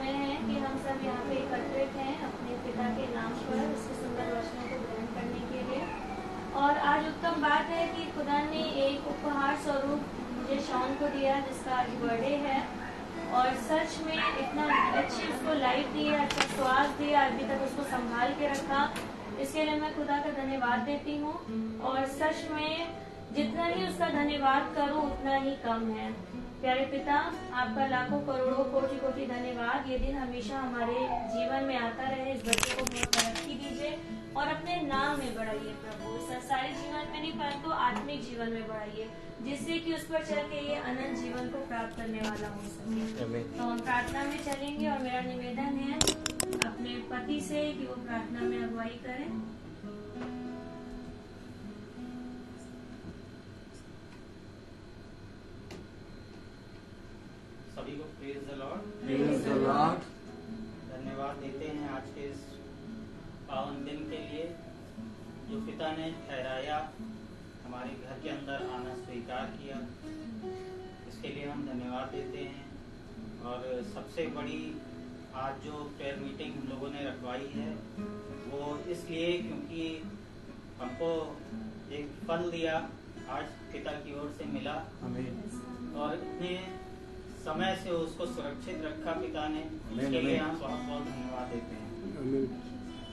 समय है कि हम सब यहाँ पे एकत्रित हैं अपने पिता के नाम पर उसके सुंदर वचनों को ग्रहण करने के लिए। और आज उत्तम बात है कि खुदा ने एक उपहार स्वरूप मुझे शॉन को दिया जिसका आज बर्थडे है, और सच में इतना अच्छी उसको लाइफ दी है, अच्छा स्वास्थ्य दिया, अभी तक उसको संभाल के रखा। इसके लिए मैं खुदा का धन्यवाद देती हूँ। और सच में जितना ही उसका धन्यवाद करूँ उतना ही कम है। प्यारे पिता, आपका लाखों करोड़ों कोटि कोटि धन्यवाद। ये दिन हमेशा हमारे जीवन में आता रहे। इस बच्चे को बहुत तरक्की दीजिए और अपने नाम में बढ़ाइए प्रभु। संसारिक जीवन में नहीं परंतु आत्मिक जीवन में बढ़ाइए, जिससे कि उस पर चल के ये अनंत जीवन को प्राप्त करने वाला हो सके। तो हम प्रार्थना में चलेंगे और मेरा निवेदन है अपने पति से कि वो प्रार्थना में अगुवाई करें। सभी को praise the lord. Praise the Lord. धन्यवाद देते हैं आज के इस पावन दिन के लिए जो पिता ने ठहराया, हमारे घर के अंदर आना स्वीकार किया। इसके लिए हम धन्यवाद देते हैं। और सबसे बड़ी आज जो प्रेयर मीटिंग हम लोगों ने रखवाई है वो इसलिए क्योंकि हमको एक फल दिया आज पिता की ओर से मिला। और इतने समय से उसको सुरक्षित रखा पिता ने, इसके लिए हम बहुत बहुत धन्यवाद देते हैं।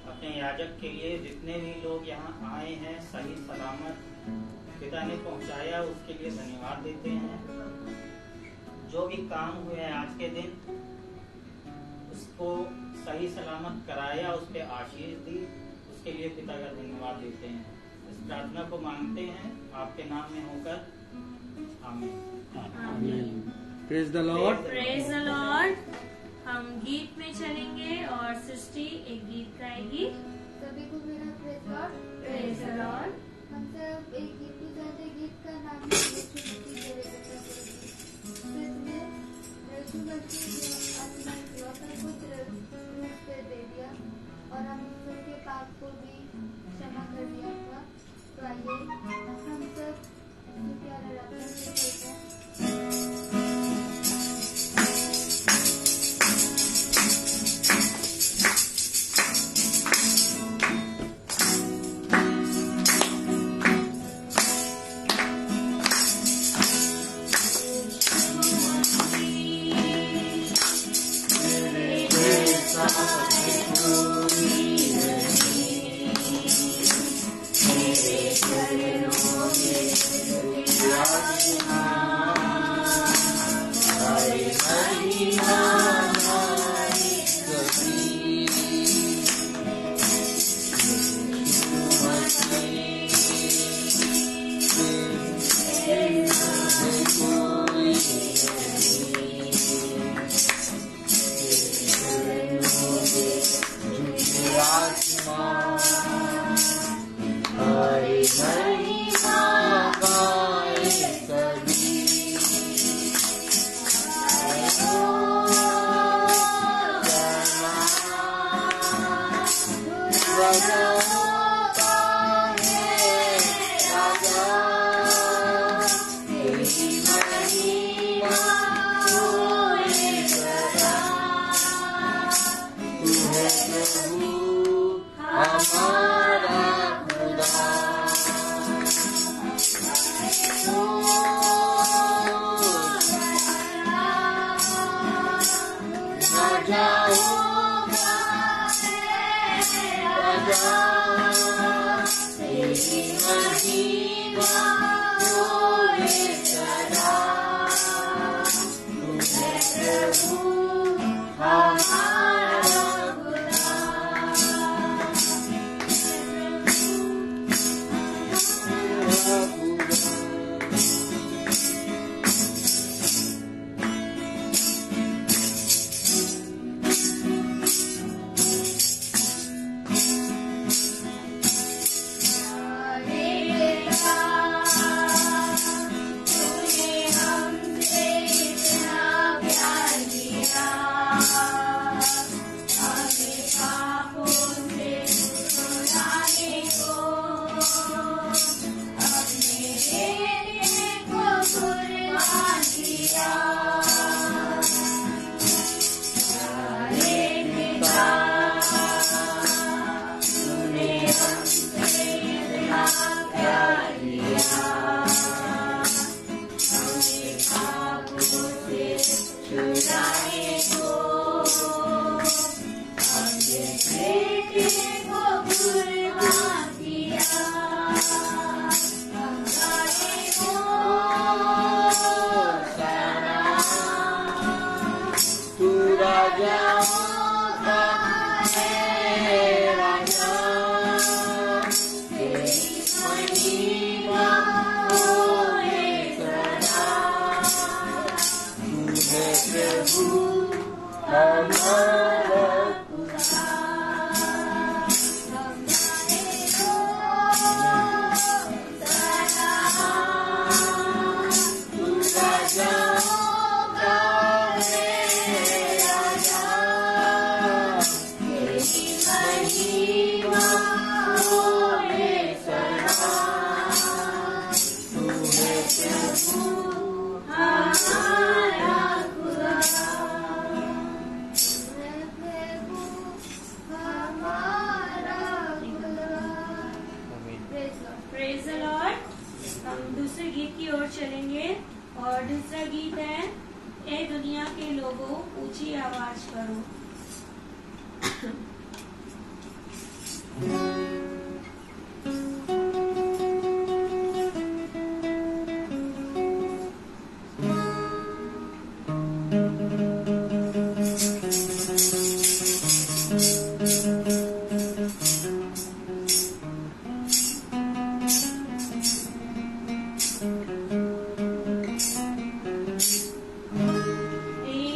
अपने याजक के लिए जितने भी लोग यहाँ आए हैं सही सलामत पिता ने पहुँचाया, उसके लिए धन्यवाद देते हैं। जो भी काम हुए हैं आज के दिन उसको सही सलामत कराया, उस पर आशीष दी, उसके लिए पिता का धन्यवाद देते हैं। इस प्रार्थना को मांगते हैं आपके नाम में होकर, आमीन। Praise the lord. Praise the Lord. हम गीत में चलेंगे और सृष्टि एक गीत गाएगी। सभी को मेरा praise Lord. Praise the Lord. हम सब एक गीत में गाते हैं। गीत का नाम है यीशु मसीह जिसने यीशु मसीह ने अपना इकलौता पुत्र क्रूस पे दे दिया और हम सबके पाप को भी क्षमा कर दिया था। तो आइए हम सब प्यारे रब से कहते हैं। बुलाए को अपने बेटे को कुर्बान किया हम गाए को तू राजाओं का है राजा, तेरी महिमा होए सदा तू है प्रभु हमारा खुदा हम गाए को सदा तू राजाओं का है राजा, तेरी महिमा होए सदा तू है प्रभु हमारा खुदा प्रभु हमारा खुदा। Praise the Lord. हम दूसरे गीत की ओर चलेंगे और दूसरा गीत है ए दुनिया के लोगों ऊंची आवाज करो।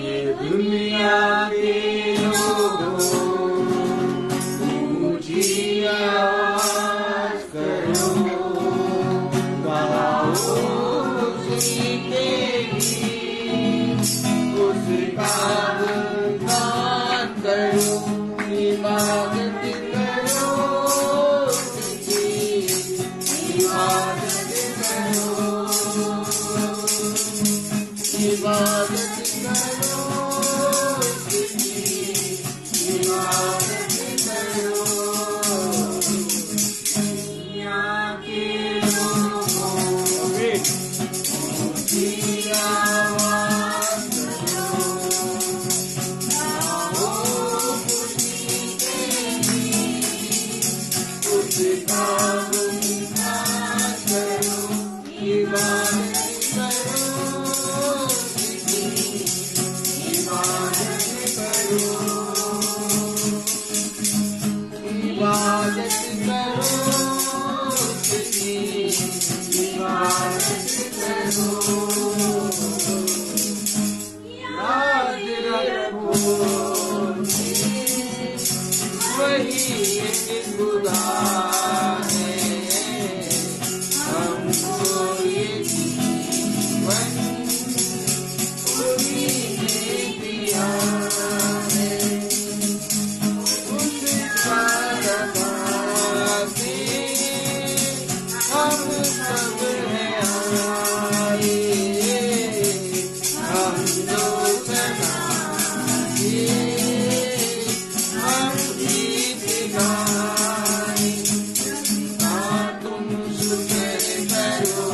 ये दुनिया के लोगों ऊंची आवाज करो, गाओ खुशी के गीत, उसका गुणगान करो, इबादत करो उसकी, इबादत करो, इबादत करो उसकी, इबादत करो। दुनिया के लोगों ऊंची आवाज करो, गाओ खुशी के गीत, उसका गुणगान करो, इबादत करो उसकी, इबादत करो, इबादत करो उसकी, इबादत करो। याद रखो वही एक खुदा है, हमको ये जीवन उन्हीं ने दिया है, उसका रखा से हम सब हैं आए, हम दो सनाए, हम गीत गाए, तुम शुक्र करो,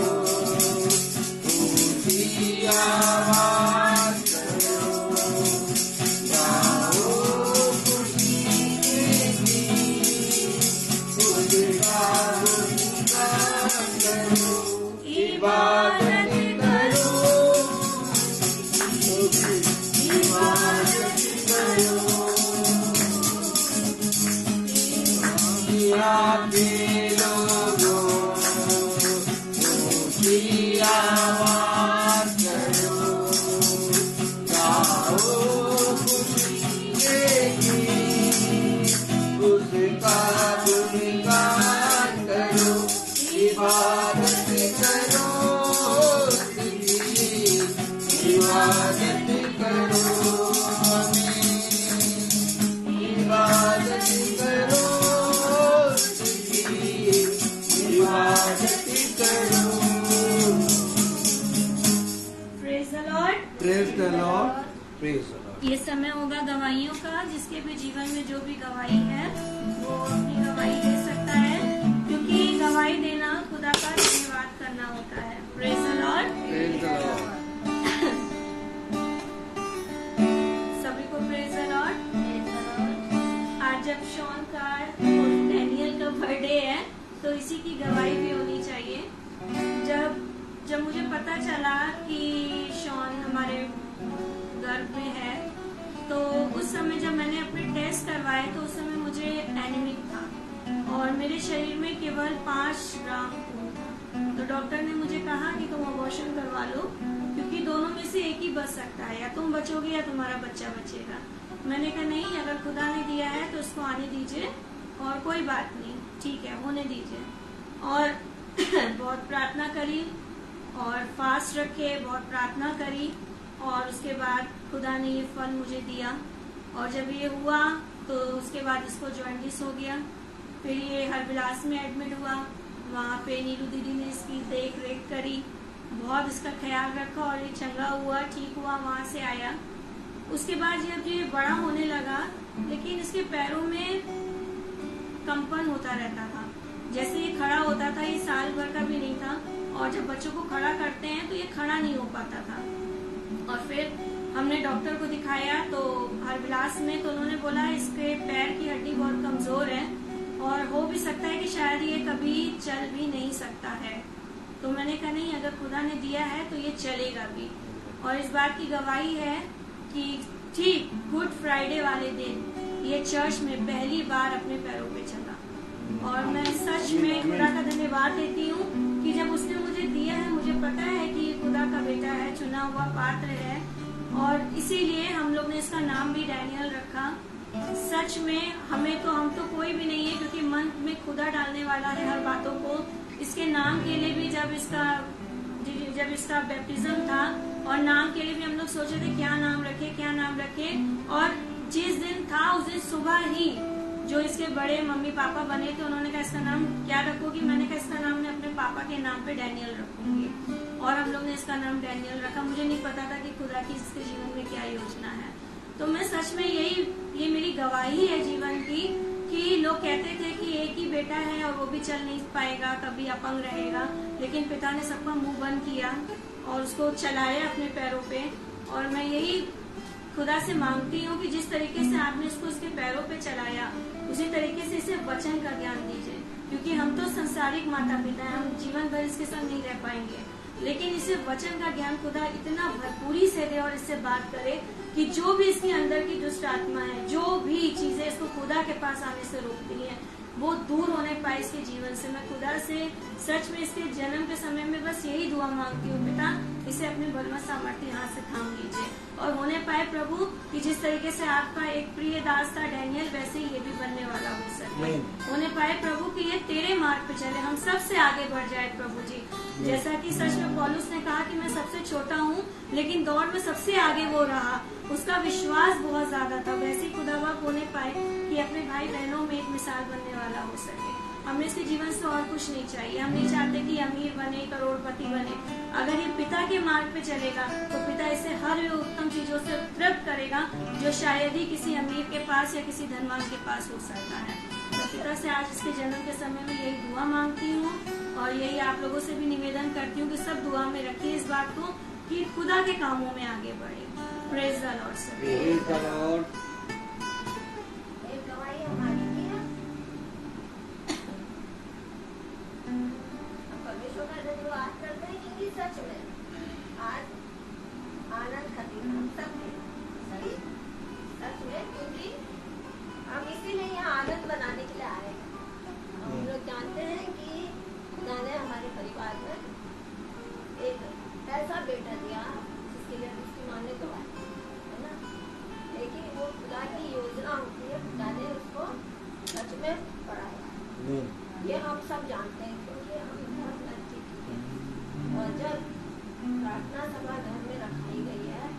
ऊंची आवाज करो, गाओ खुशी के गीत, उसका गुणगान करो, इबादत करो, इबादत करो। दुनिया के लोगों ऊंची आवाज करो, गाओ खुशी के गीत, उसका गुणगान करो, इबादत करो उसकी, इबादत करो हमें, इबादत करो उसकी, इबादत करो। Praise the Lord. Praise the Lord. Praise the Lord. ये समय होगा गवाहियों का, जिसके भी जीवन में जो भी गवाही है वो अपनी गवाही दे सकता है, क्योंकि गवाही देना खुदा का धन्यवाद करना होता है। Praise the Lord. Praise the Lord. ये है तो इसी की गवाही भी होनी चाहिए। जब मुझे पता चला कि शॉन हमारे गर्भ में है, तो उस समय जब मैंने अपने टेस्ट करवाए तो उस समय मुझे एनीमिक था और मेरे शरीर में केवल 5 ग्राम खून था। तो डॉक्टर ने मुझे कहा कि तुम अबॉर्शन करवा लो, क्योंकि दोनों में से एक ही बच सकता है, या तुम बचोगे या तुम्हारा बच्चा बचेगा। मैंने कहा नहीं, अगर खुदा ने दिया है तो उसको आने दीजिए और कोई बात नहीं, ठीक है, होने दीजिए। और बहुत प्रार्थना करी और फास्ट रखे, बहुत प्रार्थना करी और उसके बाद खुदा ने ये फल मुझे दिया। और जब ये हुआ तो उसके बाद इसको जॉन्डिस हो गया। फिर ये हरबिलास में एडमिट हुआ, वहाँ पे नीलू दीदी ने इसकी देख रेख करी, बहुत इसका ख्याल रखा और ये चंगा हुआ, ठीक हुआ, वहाँ से आया। उसके बाद जब ये बड़ा होने लगा, लेकिन इसके पैरों में कंपन होता रहता था, जैसे ये खड़ा होता था, ये साल भर का भी नहीं था। और जब बच्चों को खड़ा करते हैं तो ये खड़ा नहीं हो पाता था। और फिर हमने डॉक्टर को दिखाया तो हरबिलास में, तो उन्होंने बोला इसके पैर की हड्डी बहुत कमजोर है और हो भी सकता है कि शायद ये कभी चल भी नहीं सकता है। तो मैंने कहा नहीं, अगर खुदा ने दिया है तो ये चलेगा भी। और इस बात की गवाही है कि ठीक गुड फ्राइडे वाले दिन ये चर्च में पहली बार अपने पैरों पे चला। और मैं सच में खुदा का धन्यवाद देती हूँ कि जब उसने मुझे दिया है, मुझे पता है कि ये खुदा का बेटा है, चुना हुआ पात्र है, और इसीलिए हम लोग ने इसका नाम भी डैनियल रखा। सच में हम तो कोई भी नहीं है, क्योंकि मन में खुदा डालने वाला है हर बातों को। इसके नाम के लिए भी जब इसका बैप्टिज्म था और नाम के लिए भी हम लोग सोचे थे क्या नाम रखे। और जिस दिन था उस दिन सुबह ही जो इसके बड़े मम्मी पापा बने थे, उन्होंने कहा इसका नाम क्या रखोगी? मैंने कहा इसका नाम मैं अपने पापा के नाम पे डैनियल रखूंगी। और हम लोग ने इसका नाम डैनियल रखा। मुझे नहीं पता था कि खुदा की इसके जीवन में क्या योजना है। तो मैं सच में ये मेरी गवाही है जीवन की, कि लोग कहते थे कि एक ही बेटा है और वो भी चल नहीं पाएगा, कभी अपंग रहेगा, लेकिन पिता ने सबका मुंह बंद किया और उसको चलाया अपने पैरों पे। और मैं यही खुदा से मांगती हूँ कि जिस तरीके से आपने इसके पैरों पे चलाया, उसी तरीके से इसे वचन का ज्ञान दीजिए, क्योंकि हम तो संसारिक माता पिता हैं, हम जीवन भर इसके संग नहीं रह पाएंगे, लेकिन इसे वचन का ज्ञान खुदा इतना भरपूरी से दे और इससे बात करे कि जो भी इसके अंदर की दुष्ट आत्मा है, जो भी चीजें इसको खुदा के पास आने से रोकती हैं, वो दूर होने पाए इसके जीवन से। मैं खुदा से सच में इसके जन्म के समय में बस यही दुआ मांगती हूँ, पिता इसे अपने बलवंत सामर्थ्य हाथ से थाम लीजिए और होने पाए प्रभु कि जिस तरीके से आपका एक प्रिय दास था डैनियल, वैसे ही ये भी बनने वाला हो सके। होने पाए प्रभु कि ये तेरे मार्ग पे चले, हम सबसे आगे बढ़ जाए प्रभु जी। जैसा कि सच में पौलुस ने कहा कि मैं सबसे छोटा हूँ लेकिन दौड़ में सबसे आगे वो रहा, उसका विश्वास बहुत ज्यादा था। वैसे ही खुदा बाप होने पाए कि अपने भाई बहनों में एक मिसाल बनने वाला हो सके। हमें इसके जीवन से और कुछ नहीं चाहिए। हम नहीं चाहते कि अमीर बने, करोड़पति बने। अगर ये पिता के मार्ग पे चलेगा तो पिता इसे हर उत्तम चीजों से तृप्त करेगा, जो शायद ही किसी अमीर के पास या किसी धनवान के पास हो सकता है। तो पिता से आज इसके जन्म के समय में यही दुआ मांगती हूँ और यही आप लोगों से भी निवेदन करती हूँ कि सब दुआ में रखिए इस बात को कि खुदा के कामों में आगे बढ़े। Praise the Lord sir. Praise the Lord. एक गवाही हमारी की है। हम परमेश्वर का धन्यवाद करते हैं क्योंकि सच में आज आनंद खती हम सब में सही सच में, क्योंकि हम इसीलिए यहाँ आनंद बनाने के लिए आए हैं। हम लोग जानते हैं कि खुदा ने हमारे परिवार में एक ऐसा बेटा दिया जिसके लिए उसकी माँ ने गवाही, है ना, लेकिन वो खुदा की योजना होती है। खुदा ने उसको सच में पढ़ाया, ये हम सब जानते हैं क्योंकि हम बहुत नजदीक हैं। और जब प्रार्थना सभा घर में रखाई गई है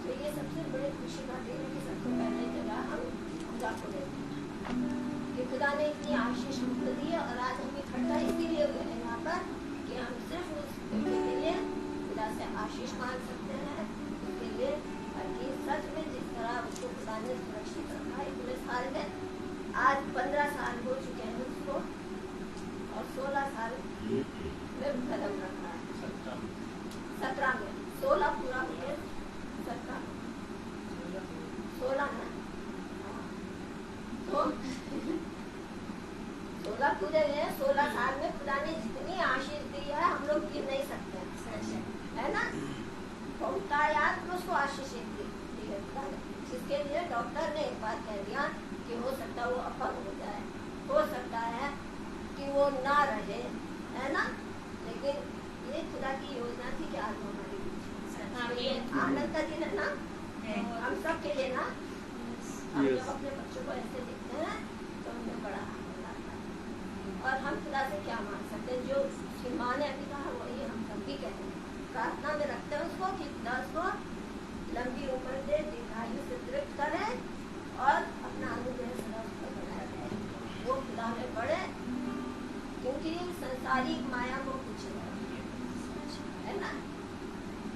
तो ये सबसे बड़ी खुशी का दिन है कि सबसे पहले जगह हम खुदा को देते हैं कि खुदा ने इतनी आशीष मुझे दी है। और आज हम इकट्ठा इसीलिए हुए हैं यहाँ पर कि हम सिर्फ उस बेटे के लिए खुदा से आशीष मांग सकते हैं, उसके लिए कि सच में जिस तरह उसको खुदा ने सुरक्षित रखा है इतने साल में। आज 15 साल हो चुके हैं उसको और 16 साल में कदम रखा है, 17 में 16 पूरा हो गया, 17 16 है तो 16 पूरे 16 साल में खुदा ने जितनी आशीष दी है हम लोग गिन नहीं सकते, है ना। बहुतायात में उसको आशीष दी है खुदा ने, जिसके लिए डॉक्टर ने एक बात कह दिया कि हो सकता है वो अपंग हो जाए, हो सकता है कि वो ना रहे, है ना। लेकिन ये खुदा की योजना थी कि आज हमारी आनंद का दिन है ना, हम सब के लिए ना। हम जब अपने बच्चों को ऐसे देखते हैं तो हमें बड़ा आनंद आता है। और हम खुदा से क्या मांग सकते हैं, जो उसकी माँ ने अभी कहा वही हम सब भी कहते हैं, प्रार्थना में रखते हैं उसको कि खुदा उसको लंबी उम्र दे, दीर्घायु से तृप्त करे और अपना अनुग्रह सदा उसको बनाए रहे, वो खुदा में बढ़े, क्योंकि संसारिक माया को कुछ नहीं है ना।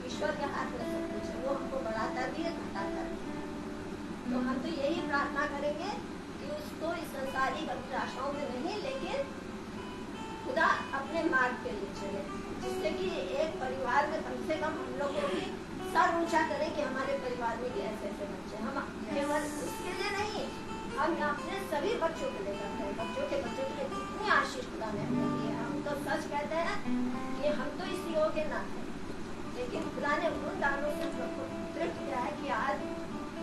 ईश्वर के हाथ में सब कुछ है, वो हमको बढ़ाता भी है, घटाता भी है। तो हम तो यही प्रार्थना करेंगे कि उसको इस संसारिक अभिलाषाओं में नहीं, लेकिन खुदा अपने मार्ग पे ले चले, जिससे कि एक परिवार में कम से कम हम लोग को भी सर ऊंचा करें कि हमारे परिवार में भी ऐसे ऐसे बच्चे, हम केवल उसके लिए नहीं, हम अपने सभी बच्चों के लिए करते हैं, बच्चों के लिए कितनी आशीष खुदा ने हमें दी है। हम तो सच कहते हैं कि हम तो इस योग्य ना थे, लेकिन खुदा ने उन दानों से तृप्त किया है कि आज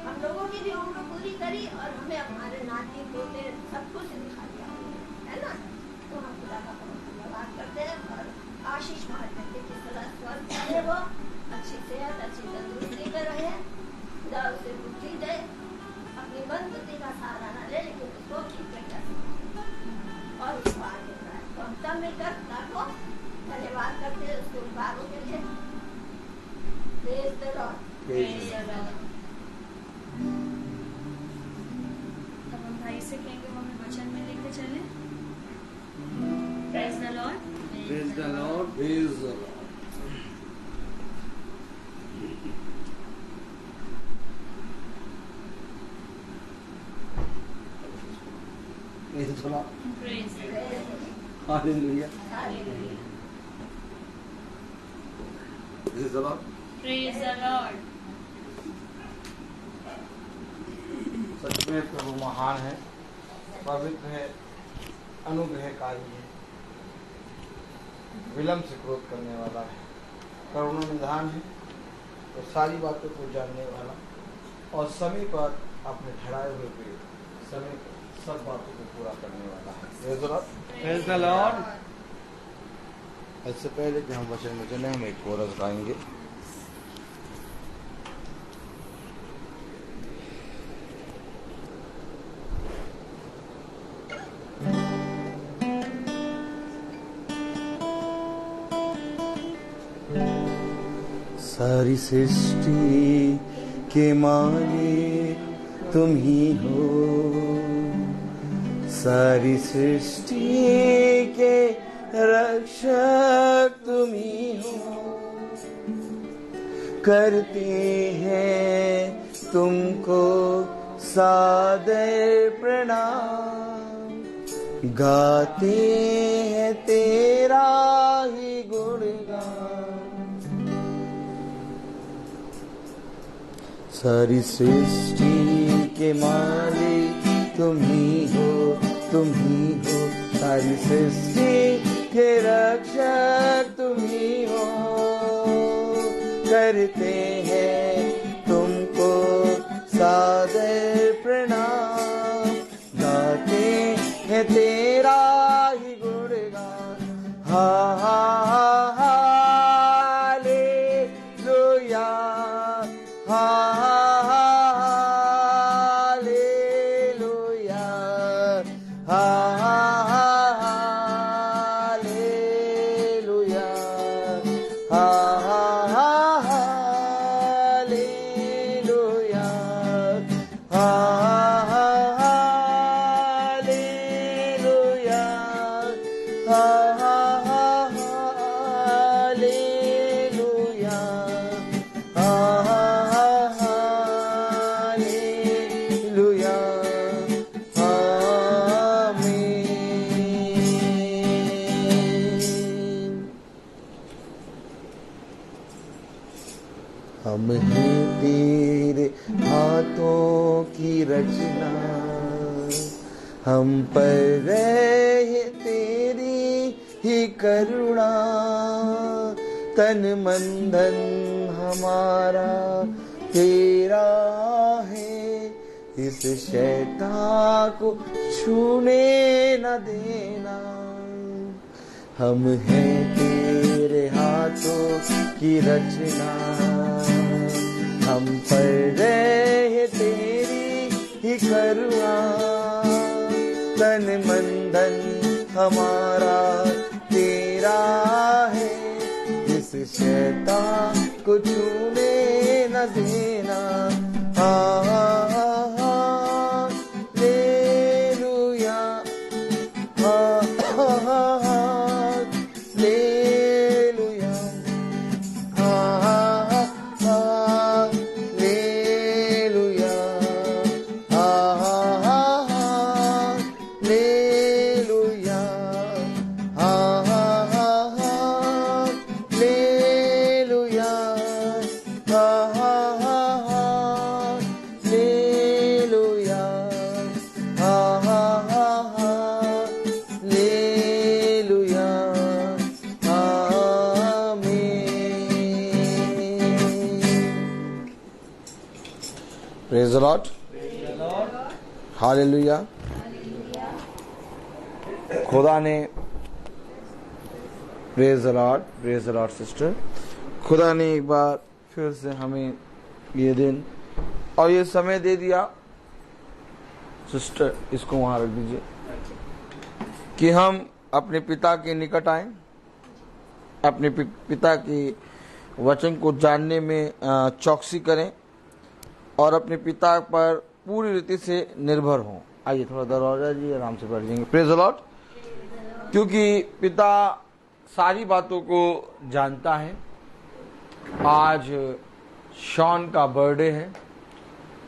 हम लोगों की भी उम्र पूरी करी और हमें हमारे नाती पोते सब कुछ दिखा दिया, है ना। तो हम खुदा का बहुत धन्यवाद करते हैं और आशीष मांगते हैं कि खुदा स्वस्थ रहे, वो अच्छी सेहत, अच्छी तंदुरुस्ती में रहे, खुदा उसे बुद्धि दे, अपनी मन बुद्धि का सहारा न ले, लेकिन उसको ठीक कर और उसको आगे बढ़ाए। तो हम सब मिलकर खुदा को धन्यवाद करते हैं उसके उपहारों के लिए। Praise the Lord. Praise the Lord. अब हम भाई से कहेंगे वो हमें वचन में लेके चले। Praise the Lord. Praise the Lord. Praise the Lord. Praise the Lord. Praise the Lord. Hallelujah. Hallelujah. Praise the Lord. Praise the Lord. सच में प्रभु महान है, पवित्र है, अनुग्रहकारी है, विलंब से क्रोध करने वाला है, करुणा निधान है, तो सारी बातों को जानने वाला और समय पर अपने ठहराए हुए पे समय पर सब बातों को पूरा करने वाला है। Praise the Lord. Praise the Lord. इससे पहले कि हम वचन में चले, हम एक कोरस गाएंगे। सारी सृष्टि के मालिक तुम ही हो, सारी सृष्टि के रक्षक तुम ही हो, करते हैं तुमको सादर प्रणाम, गाते हैं तेरा ही गुणगान। सारी सृष्टि के मालिक तुम ही हो, तुम ही हो, सारी सृष्टि के रक्षक तुम ही हो, करते हैं तुमको सादर प्रणाम, गाते हैं तेरा ही गुणगान। हा हा हा हालेलुया, हा हम हैं तेरे हाथों की रचना, हम पर रहे तेरी ही करुणा, तन मन धन हमारा तेरा है, इस शैतान को छूने न देना। हम हैं तेरे हाथों की रचना, हम पर रहे तेरी ही करुणा, तन मन धन हमारा तेरा है, इस शैतान को छूने न देना। Praise the Lord. हालेलुया। खुदा ने, प्रेज द लॉर्ड सिस्टर, खुदा ने एक बार फिर से हमें ये दिन और ये समय दे दिया। सिस्टर इसको वहां रख दीजिए कि हम अपने पिता के निकट आए, अपने पिता के वचन को जानने में चौकसी करें और अपने पिता पर पूरी रीति से निर्भर हों। आइए थोड़ा दरवाजा जी, आराम से बैठ जाएंगे। Praise the Lord. क्योंकि पिता सारी बातों को जानता है। आज शॉन का बर्थडे है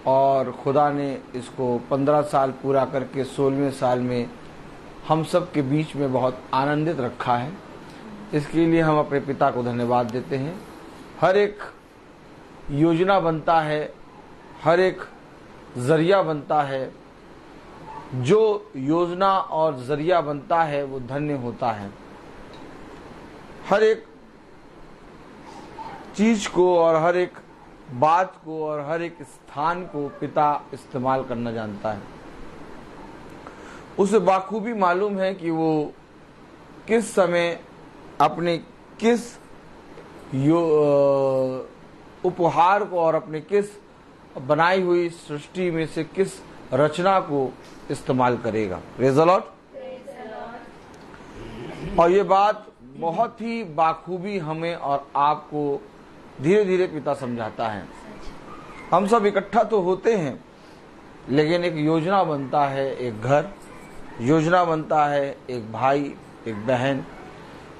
और खुदा ने इसको 15 साल पूरा करके 16वें साल में हम सब के बीच में बहुत आनंदित रखा है। इसके लिए हम अपने पिता को धन्यवाद देते हैं। हर एक योजना बनता है, हर एक जरिया बनता है, जो योजना और जरिया बनता है वो धन्य होता है। हर एक चीज को और हर एक बात को और हर एक स्थान को पिता इस्तेमाल करना जानता है। उसे बाखूबी मालूम है कि वो किस समय अपने किस उपहार को और अपने किस बनाई हुई सृष्टि में से किस रचना को इस्तेमाल करेगा। Praise the Lord. और ये बात बहुत ही बाखूबी हमें और आपको धीरे धीरे पिता समझाता है। हम सब इकट्ठा तो होते हैं, लेकिन एक योजना बनता है, एक घर, योजना बनता है एक भाई, एक बहन,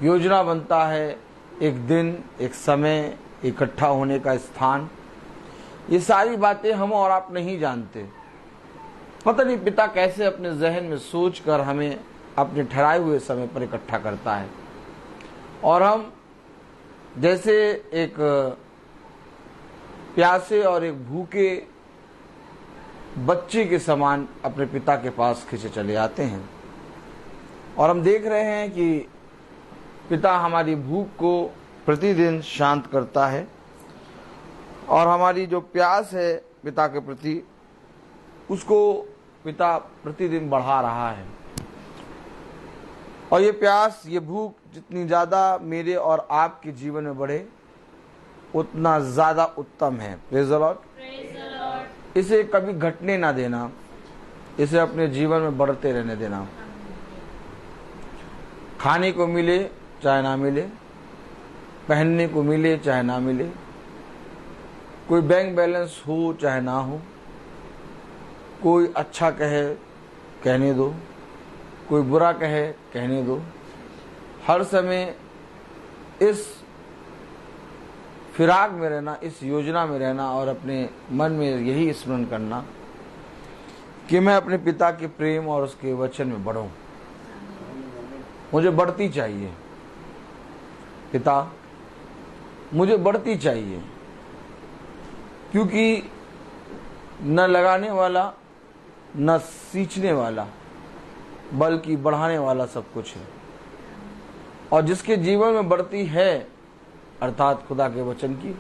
योजना बनता है एक दिन, एक समय, इकट्ठा होने का स्थान। ये सारी बातें हम और आप नहीं जानते। पता नहीं पिता कैसे अपने जहन में सोचकर हमें अपने ठहराए हुए समय पर इकट्ठा करता है और हम जैसे एक प्यासे और एक भूखे बच्चे के समान अपने पिता के पास खींचे चले आते हैं। और हम देख रहे हैं कि पिता हमारी भूख को प्रतिदिन शांत करता है और हमारी जो प्यास है पिता के प्रति, उसको पिता प्रतिदिन बढ़ा रहा है। और ये प्यास, ये भूख जितनी ज़्यादा मेरे और आपके जीवन में बढ़े, उतना ज़्यादा उत्तम है। Praise the Lord. इसे कभी घटने ना देना, इसे अपने जीवन में बढ़ते रहने देना। खाने को मिले चाहे ना मिले, पहनने को मिले चाहे ना मिले, कोई बैंक बैलेंस हो चाहे ना हो, कोई अच्छा कहे कहने दो, कोई बुरा कहे कहने दो, हर समय इस फिराक में रहना, इस योजना में रहना और अपने मन में यही स्मरण करना कि मैं अपने पिता के प्रेम और उसके वचन में बढ़ूं। मुझे बढ़ती चाहिए पिता, मुझे बढ़ती चाहिए, क्योंकि न लगाने वाला न सींचने वाला बल्कि बढ़ाने वाला सब कुछ है। और जिसके जीवन में बढ़ती है अर्थात खुदा के वचन की,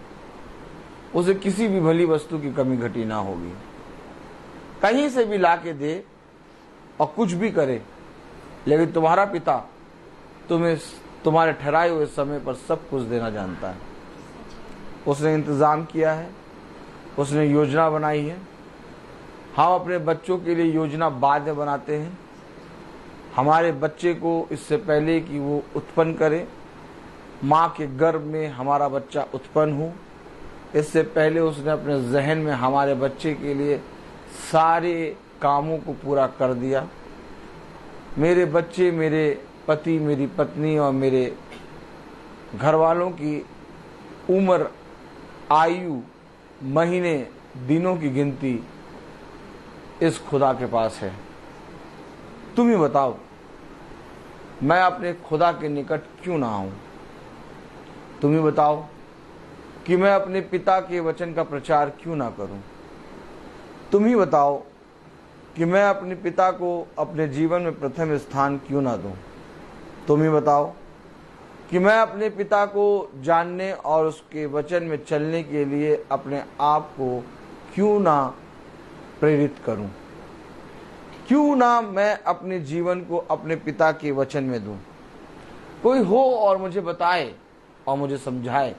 उसे किसी भी भली वस्तु की कमी घटी ना होगी। कहीं से भी लाके दे और कुछ भी करे, लेकिन तुम्हारा पिता तुम्हें तुम्हारे ठहराए हुए समय पर सब कुछ देना जानता है। उसने इंतजाम किया है, उसने योजना बनाई है। हम अपने बच्चों के लिए योजना बाद में बनाते हैं। हमारे बच्चे को इससे पहले कि वो उत्पन्न करे, माँ के गर्भ में हमारा बच्चा उत्पन्न हो, इससे पहले उसने अपने जहन में हमारे बच्चे के लिए सारे कामों को पूरा कर दिया। मेरे बच्चे, मेरे पति, मेरी पत्नी और मेरे घर वालों की उम्र, आयु, महीने, दिनों की गिनती इस खुदा के पास है। तुम ही बताओ, मैं अपने खुदा के निकट क्यों ना आऊं? तुम ही बताओ कि मैं अपने पिता के वचन का प्रचार क्यों ना करूं? तुम ही बताओ कि मैं अपने पिता को अपने जीवन में प्रथम स्थान क्यों ना दूं? तुम ही बताओ कि मैं अपने पिता को जानने और उसके वचन में चलने के लिए अपने आप को क्यों ना प्रेरित करूं? क्यों ना मैं अपने जीवन को अपने पिता के वचन में दूं? कोई हो और मुझे बताए और मुझे समझाए।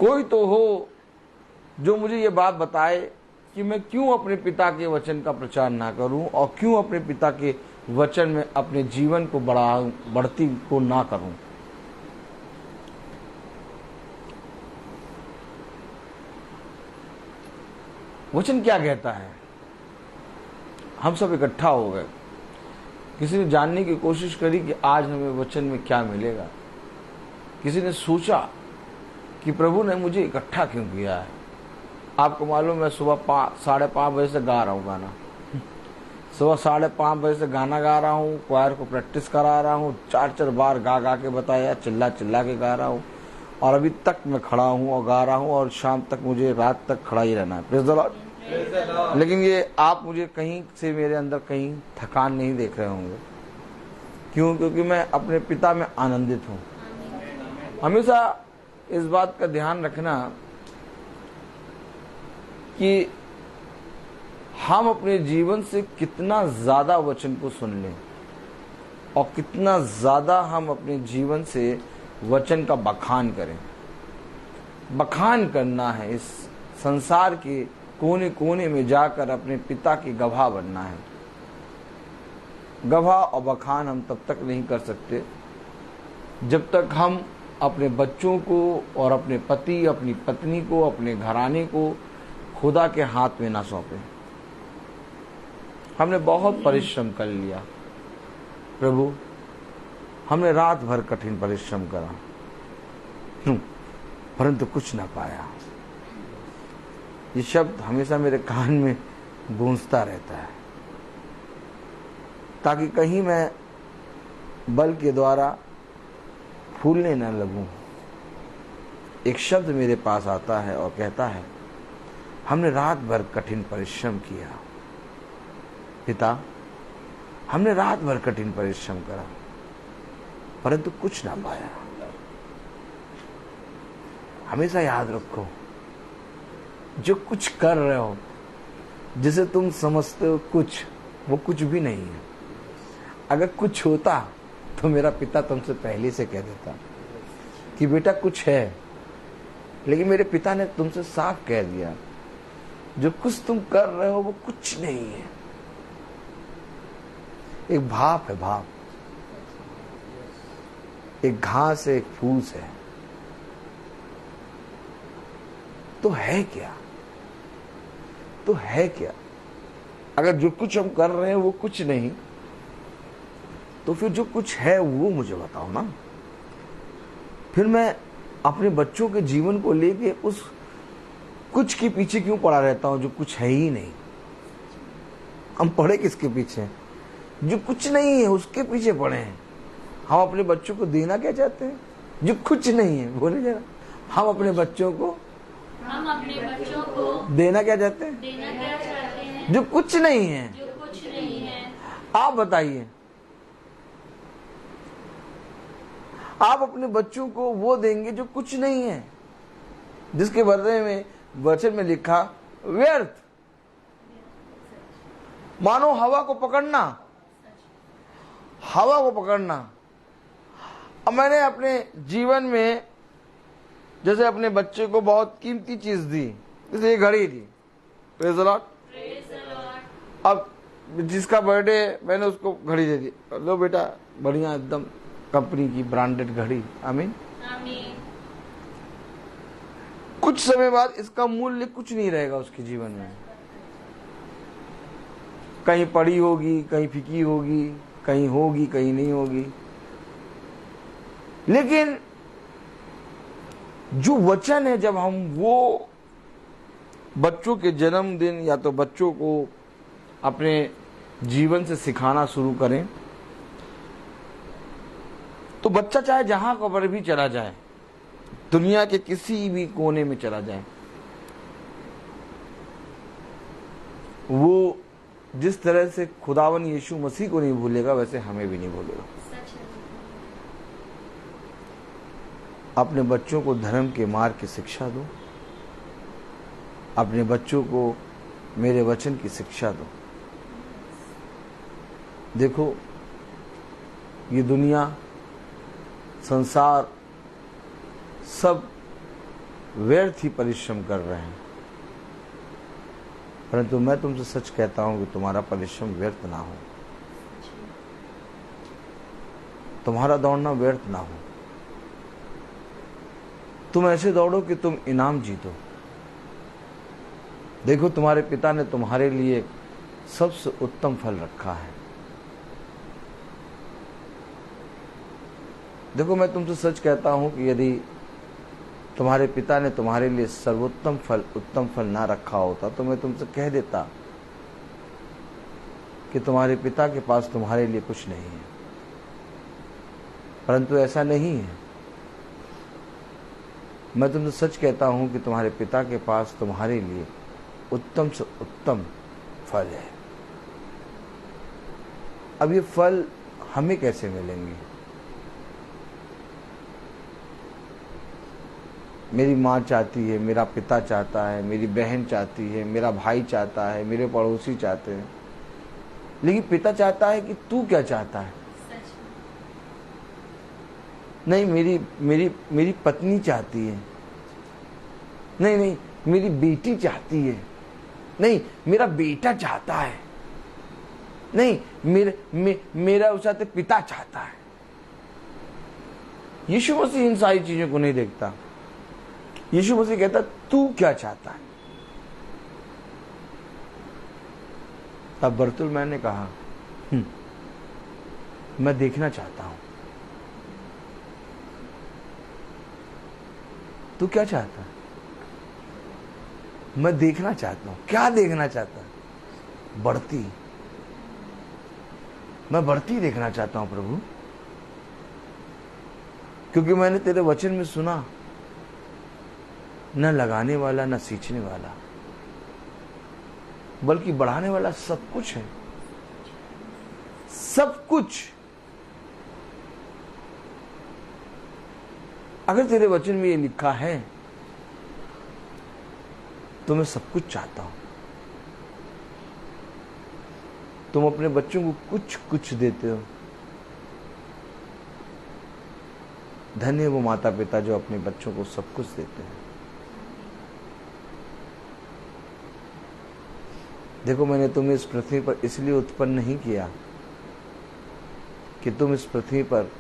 कोई तो हो जो मुझे ये बात बताए कि मैं क्यों अपने पिता के वचन का प्रचार ना करूं और क्यों अपने पिता के वचन में अपने जीवन को बढ़ती को ना करूं। वचन क्या कहता है? हम सब इकट्ठा हो गए, किसी ने जानने की कोशिश करी कि आज हमें वचन में क्या मिलेगा। किसी ने सोचा कि प्रभु ने मुझे इकट्ठा क्यों किया है। आपको मालूम है, सुबह 5:30 बजे से गा रहा हूँ गाना। सुबह 5:30 बजे से गाना गा रहा हूँ, क्वायर को प्रैक्टिस करा रहा हूँ, 4 बार गा गा के बताया, चिल्ला चिल्ला के गा रहा हूँ, और अभी तक मैं खड़ा हूँ और गा रहा हूँ, और शाम तक मुझे रात तक खड़ा ही रहना है। Praise the Lord. लेकिन ये आप मुझे कहीं से मेरे अंदर कहीं थकान नहीं देख रहे होंगे। क्यों? क्योंकि मैं अपने पिता में आनंदित हूँ। हमेशा इस बात का ध्यान रखना कि हम अपने जीवन से कितना ज्यादा वचन को सुन लें और कितना ज्यादा हम अपने जीवन से वचन का बखान करें। बखान करना है, इस संसार के कोने कोने में जाकर अपने पिता की गवाह बनना है। गवाह और बखान हम तब तक नहीं कर सकते जब तक हम अपने बच्चों को और अपने पति, अपनी पत्नी को, अपने घराने को खुदा के हाथ में ना सौंपें। हमने बहुत परिश्रम कर लिया प्रभु, हमने रात भर कठिन परिश्रम करा, परंतु कुछ ना पाया। ये शब्द हमेशा मेरे कान में गूंजता रहता है, ताकि कहीं मैं बल के द्वारा फूलने न लगूं। एक शब्द मेरे पास आता है और कहता है, हमने रात भर कठिन परिश्रम किया पिता, हमने रात भर कठिन परिश्रम करा, परंतु कुछ ना पाया। हमेशा याद रखो, जो कुछ कर रहे हो, जिसे तुम समझते हो कुछ, वो कुछ भी नहीं है। अगर कुछ होता तो मेरा पिता तुमसे पहले से कह देता कि बेटा कुछ है, लेकिन मेरे पिता ने तुमसे साफ कह दिया, जो कुछ तुम कर रहे हो वो कुछ नहीं है। एक भाप है, भाप, एक घास है, एक फूस है, तो है क्या? तो है क्या? अगर जो कुछ हम कर रहे हैं वो कुछ नहीं, तो फिर जो कुछ है वो मुझे बताओ ना। फिर मैं अपने बच्चों के जीवन को लेके उस कुछ के पीछे क्यों पड़ा रहता हूं जो कुछ है ही नहीं। हम पड़े किसके पीछे? जो कुछ नहीं है उसके पीछे पड़े हैं। हम अपने बच्चों को देना क्या चाहते हैं? जो कुछ नहीं है। बोले जरा, हम अपने बच्चों को देना क्या चाहते हैं? जो कुछ नहीं है। जो कुछ नहीं है। आप बताइए, आप अपने बच्चों को वो देंगे जो कुछ नहीं है, जिसके बारे में वचन में लिखा व्यर्थ, मानो हवा को पकड़ना, हवा को पकड़ना। अब मैंने अपने जीवन में जैसे अपने बच्चे को बहुत कीमती चीज दी, जैसे ये घड़ी दी, प्रेज़ द लॉर्ड। अब जिसका बर्थडे मैंने उसको घड़ी दे दी, लो बेटा बढ़िया एकदम कंपनी की ब्रांडेड घड़ी, आमीन। कुछ समय बाद इसका मूल्य कुछ नहीं रहेगा उसके जीवन में, कहीं पड़ी होगी, कहीं फीकी होगी, कहीं होगी, कहीं नहीं होगी। लेकिन जो वचन है, जब हम वो बच्चों के जन्मदिन या तो बच्चों को अपने जीवन से सिखाना शुरू करें, तो बच्चा चाहे जहां पर भी चला जाए, दुनिया के किसी भी कोने में चला जाए, वो जिस तरह से खुदावन यीशु मसीह को नहीं भूलेगा, वैसे हमें भी नहीं भूलेगा। अपने बच्चों को धर्म के मार्ग की शिक्षा दो, अपने बच्चों को मेरे वचन की शिक्षा दो। देखो, ये दुनिया, संसार सब व्यर्थ ही परिश्रम कर रहे हैं, परंतु मैं तुमसे सच कहता हूं कि तुम्हारा परिश्रम व्यर्थ ना हो, तुम्हारा दौड़ना व्यर्थ ना हो। तुम ऐसे दौड़ो कि तुम इनाम जीतो। देखो, तुम्हारे पिता ने तुम्हारे लिए सबसे उत्तम फल रखा है। देखो, मैं तुमसे सच कहता हूं कि यदि तुम्हारे पिता ने तुम्हारे लिए सर्वोत्तम फल, उत्तम फल ना रखा होता, तो मैं तुमसे कह देता कि तुम्हारे पिता के पास तुम्हारे लिए कुछ नहीं है। परंतु ऐसा नहीं है। मैं तुमसे सच कहता हूं कि तुम्हारे पिता के पास तुम्हारे लिए उत्तम से उत्तम फल है। अब ये फल हमें कैसे मिलेंगे? मेरी माँ चाहती है, मेरा पिता चाहता है, मेरी बहन चाहती है, मेरा भाई चाहता है, मेरे पड़ोसी चाहते हैं, लेकिन पिता चाहता है कि तू क्या चाहता है? नहीं, मेरी पत्नी चाहती है, नहीं, मेरी बेटी चाहती है, नहीं, मेरा बेटा चाहता है, नहीं, मेरा उस साथ पिता चाहता है। यीशु मसीह इन सारी चीजों को नहीं देखता। यीशु मसीह कहता, तू क्या चाहता है? तब बर्तुलमै ने कहा, मैं देखना चाहता हूं। तू क्या चाहता है? मैं देखना चाहता हूं। क्या देखना चाहता है? बढ़ती। मैं बढ़ती देखना चाहता हूं प्रभु, क्योंकि मैंने तेरे वचन में सुना, न लगाने वाला न सींचने वाला, बल्कि बढ़ाने वाला सब कुछ है। सब कुछ। अगर तेरे वचन में ये लिखा है तो मैं सब कुछ चाहता हूं। तुम अपने बच्चों को कुछ कुछ देते हो। धन्य वो माता पिता जो अपने बच्चों को सब कुछ देते हैं। देखो, मैंने तुम्हें इस पृथ्वी पर इसलिए उत्पन्न नहीं किया कि तुम इस पृथ्वी पर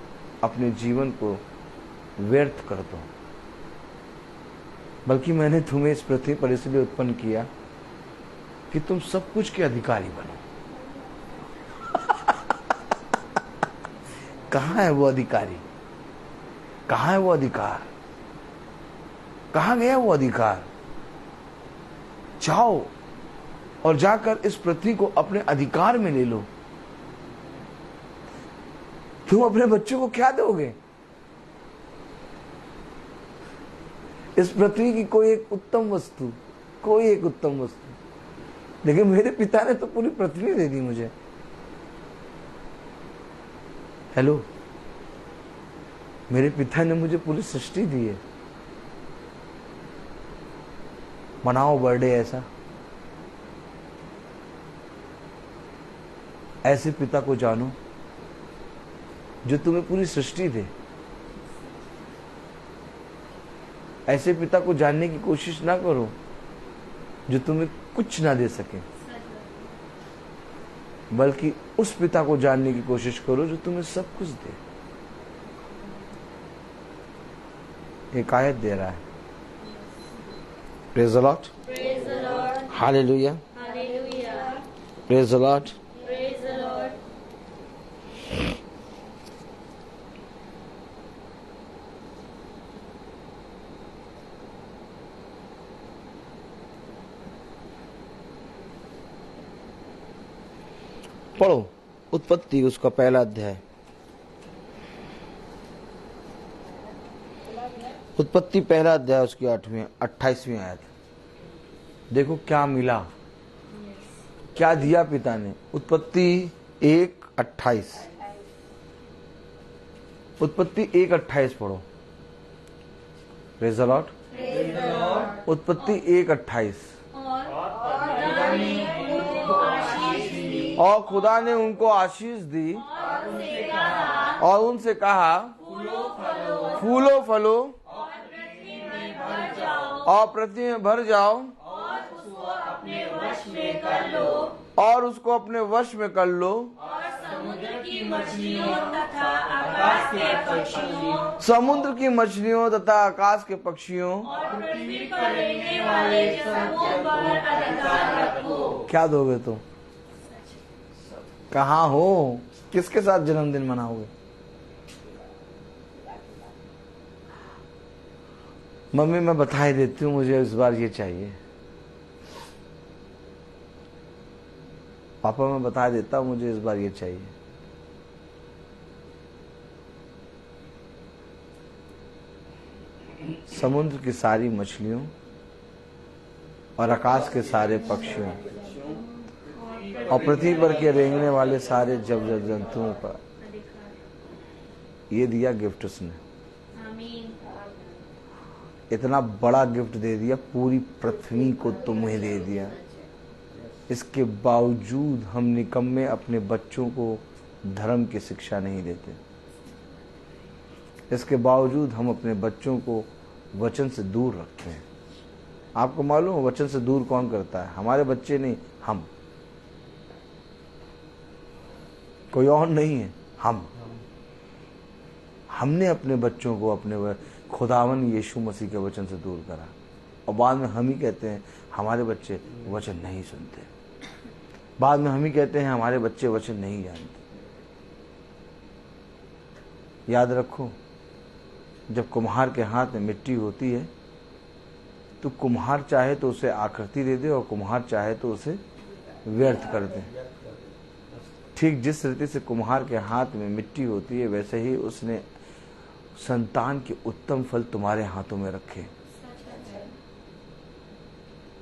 अपने जीवन को व्यर्थ कर दो, बल्कि मैंने तुम्हें इस पृथ्वी पर इसलिए उत्पन्न किया कि तुम सब कुछ के अधिकारी बनो। कहां है वो अधिकारी? कहां है वो अधिकार? कहां गया वो अधिकार? जाओ और जाकर इस पृथ्वी को अपने अधिकार में ले लो। तुम अपने बच्चों को क्या दोगे? इस पृथ्वी की कोई एक उत्तम वस्तु, कोई एक उत्तम वस्तु। लेकिन मेरे पिता ने तो पूरी पृथ्वी दे दी मुझे। हेलो, मेरे पिता ने मुझे पूरी सृष्टि दी है, मनाओ बर्थडे ऐसा। ऐसे पिता को जानो जो तुम्हें पूरी सृष्टि दे। ऐसे पिता को जानने की कोशिश ना करो जो तुम्हें कुछ ना दे सके, बल्कि उस पिता को जानने की कोशिश करो जो तुम्हें सब कुछ दे। एक आयत दे रहा है। Praise the lord, hallelujah, praise the Lord. पढ़ो उत्पत्ति उसका पहला अध्याय। उत्पत्ति पहला अध्याय उसकी 28वीं आयत। देखो क्या मिला, क्या दिया पिता ने। उत्पत्ति 1:28, उत्पत्ति 1:28 पढ़ो। Praise the Lord. उत्पत्ति 1:28। और खुदा ने उनको आशीष दी और उनसे कहा फूलो फलो और पृथ्वी में भर जाओ और उसको अपने वश में कर लो समुद्र की मछलियों तथा आकाश के पक्षियों और पृथ्वी पर रहने वाले जंतुओं पर अधिकार रखो। क्या दोगे तुम? कहाँ हो? किसके साथ जन्मदिन मनाओगे? मम्मी मैं बधाई देती हूँ, मुझे इस बार ये चाहिए। पापा मैं बता देता हूँ, मुझे इस बार ये चाहिए। समुद्र की सारी मछलियों और आकाश के सारे पक्षियों और पृथ्वी पर के रेंगने वाले सारे जब जंतुओं पर ये दिया गिफ्ट उसने। इतना बड़ा गिफ्ट दे दिया, पूरी पृथ्वी को तुम्हें दे दिया। इसके बावजूद हम निकम्मे अपने बच्चों को धर्म की शिक्षा नहीं देते। इसके बावजूद हम अपने बच्चों को वचन से दूर रखते हैं। आपको मालूम है वचन से दूर कौन करता है? हमारे बच्चे नहीं, हम। कोई और नहीं है, हम। हमने अपने बच्चों को अपने खुदावन यीशु मसीह के वचन से दूर करा और बाद में हम ही कहते हैं हमारे बच्चे वचन नहीं सुनते। बाद में हम ही कहते हैं हमारे बच्चे वचन नहीं जानते। याद रखो, जब कुम्हार के हाथ में मिट्टी होती है तो कुम्हार चाहे तो उसे आकृति दे दे और कुम्हार चाहे तो उसे व्यर्थ कर दे। ठीक जिस रीति से कुम्हार के हाथ में मिट्टी होती है, वैसे ही उसने संतान के उत्तम फल तुम्हारे हाथों में रखे।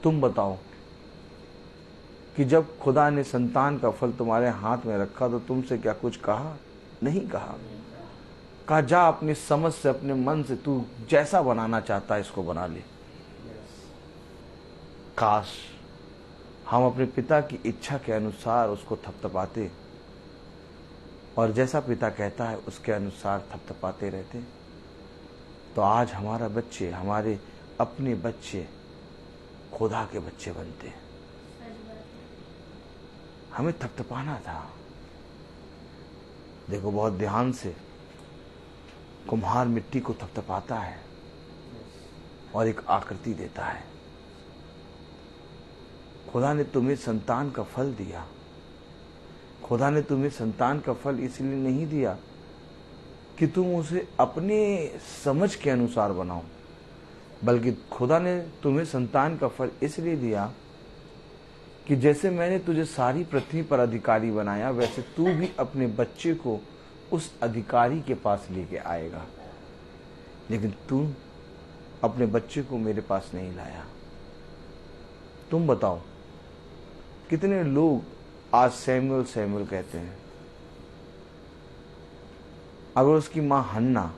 तुम बताओ कि जब खुदा ने संतान का फल तुम्हारे हाथ में रखा तो तुमसे क्या कुछ कहा? नहीं कहा। कहा जा अपनी समझ से, अपने मन से तू जैसा बनाना चाहता है इसको बना ले। काश हम अपने पिता की इच्छा के अनुसार उसको थपथपाते और जैसा पिता कहता है उसके अनुसार थपथपाते रहते, तो आज हमारा बच्चे, हमारे अपने बच्चे खुदा के बच्चे बनते। हमें थपथपाना था। देखो बहुत ध्यान से कुम्हार मिट्टी को थपथपाता है और एक आकृति देता है। खुदा ने तुम्हें संतान का फल दिया। खुदा ने तुम्हें संतान का फल इसलिए नहीं दिया कि तुम उसे अपने समझ के अनुसार बनाओ, बल्कि खुदा ने तुम्हें संतान का फल इसलिए दिया कि जैसे मैंने तुझे सारी पृथ्वी पर अधिकारी बनाया, वैसे तू भी अपने बच्चे को उस अधिकारी के पास लेके आएगा। लेकिन तू अपने बच्चे को मेरे पास नहीं लाया। तुम बताओ कितने लोग आज सैमुअल सैमुअल कहते हैं, अगर उसकी माँ हन्ना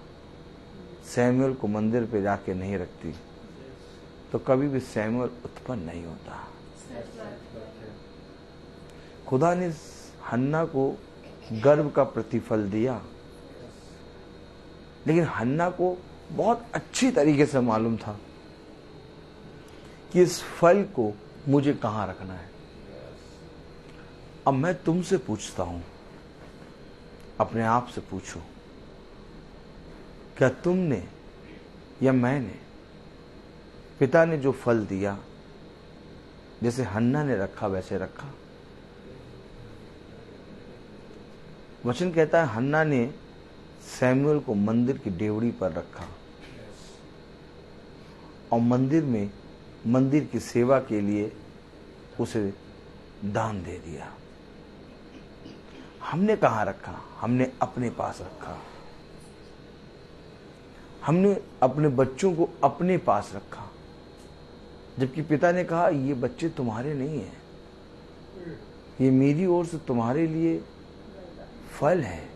सैमुअल को मंदिर पे जाके नहीं रखती तो कभी भी सैमुअल उत्पन्न नहीं होता। खुदा ने हन्ना को गर्भ का प्रतिफल दिया, लेकिन हन्ना को बहुत अच्छी तरीके से मालूम था कि इस फल को मुझे कहां रखना है। अब मैं तुमसे पूछता हूं, अपने आप से पूछो, क्या तुमने या मैंने पिता ने जो फल दिया जैसे हन्ना ने रखा वैसे रखा? वचन कहता है हन्ना ने सैमुअल को मंदिर की डेवड़ी पर रखा और मंदिर की सेवा के लिए उसे दान दे दिया। हमने कहां रखा? हमने अपने पास रखा। हमने अपने बच्चों को अपने पास रखा, जबकि पिता ने कहा ये बच्चे तुम्हारे नहीं हैं, ये मेरी ओर से तुम्हारे लिए फल है।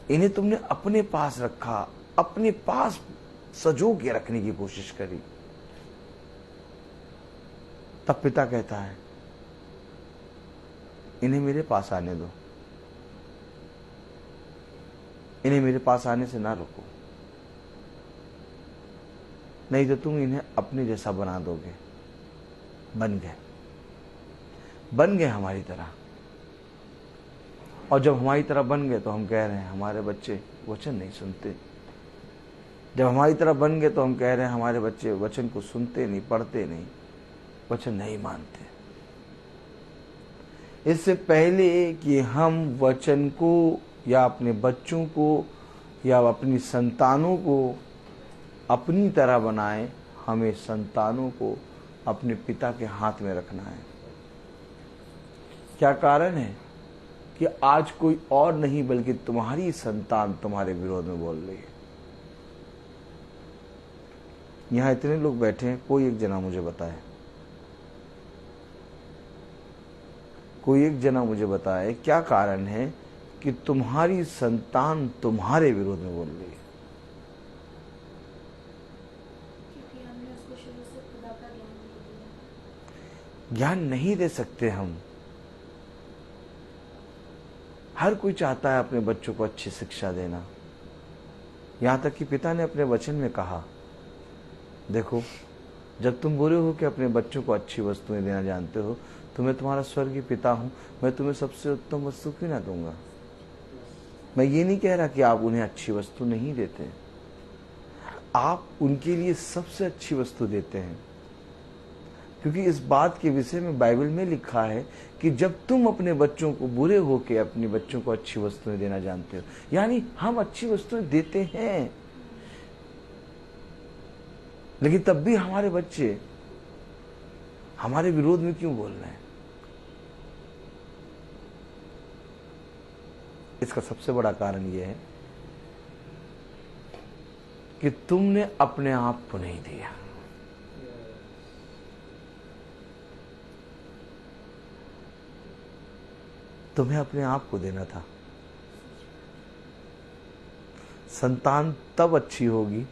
इन्हें तुमने अपने पास रखा, अपने पास सजो के रखने की कोशिश करी। तब पिता कहता है इन्हें मेरे पास आने दो, इन्हें मेरे पास आने से ना रोको, नहीं तो तुम इन्हें अपने जैसा बना दोगे। बन गए हमारी तरह। और जब हमारी तरह बन गए तो हम कह रहे हैं हमारे बच्चे वचन नहीं सुनते। जब हमारी तरह बन गए तो हम कह रहे हैं हमारे बच्चे वचन को सुनते नहीं, पढ़ते नहीं, वचन नहीं मानते। इससे पहले कि हम वचन को या अपने बच्चों को या अपनी संतानों को अपनी तरह बनाएं, हमें संतानों को अपने पिता के हाथ में रखना है। क्या कारण है कि आज कोई और नहीं बल्कि तुम्हारी संतान तुम्हारे विरोध में बोल रही है। यहां इतने लोग बैठे हैं, कोई एक जना मुझे बताए, कोई एक जना मुझे बताए क्या कारण है कि तुम्हारी संतान तुम्हारे विरोध में बोल रही है? क्योंकि हमने उसको शुरू से खुदा का ज्ञान नहीं दिया। ज्ञान नहीं दे सकते हम। हर कोई चाहता है अपने बच्चों को अच्छी शिक्षा देना। यहां तक कि पिता ने अपने वचन में कहा, देखो जब तुम बुरे हो के अपने बच्चों को अच्छी वस्तुएं देना जानते हो तो मैं तुम्हारा स्वर्गीय पिता हूं, मैं तुम्हें सबसे उत्तम वस्तु क्यों ना दूंगा। मैं ये नहीं कह रहा कि आप उन्हें अच्छी वस्तु नहीं देते, आप उनके लिए सबसे अच्छी वस्तु देते हैं, क्योंकि इस बात के विषय में बाइबल में लिखा है कि जब तुम अपने बच्चों को बुरे होके अपने बच्चों को अच्छी वस्तुएं देना जानते हो, यानी हम अच्छी वस्तुएं देते हैं, लेकिन तब भी हमारे बच्चे हमारे विरोध में क्यों बोल रहे हैं? इसका सबसे बड़ा कारण यह है कि तुमने अपने आप को नहीं दिया। तुम्हें अपने आप को देना था। संतान तब अच्छी होगी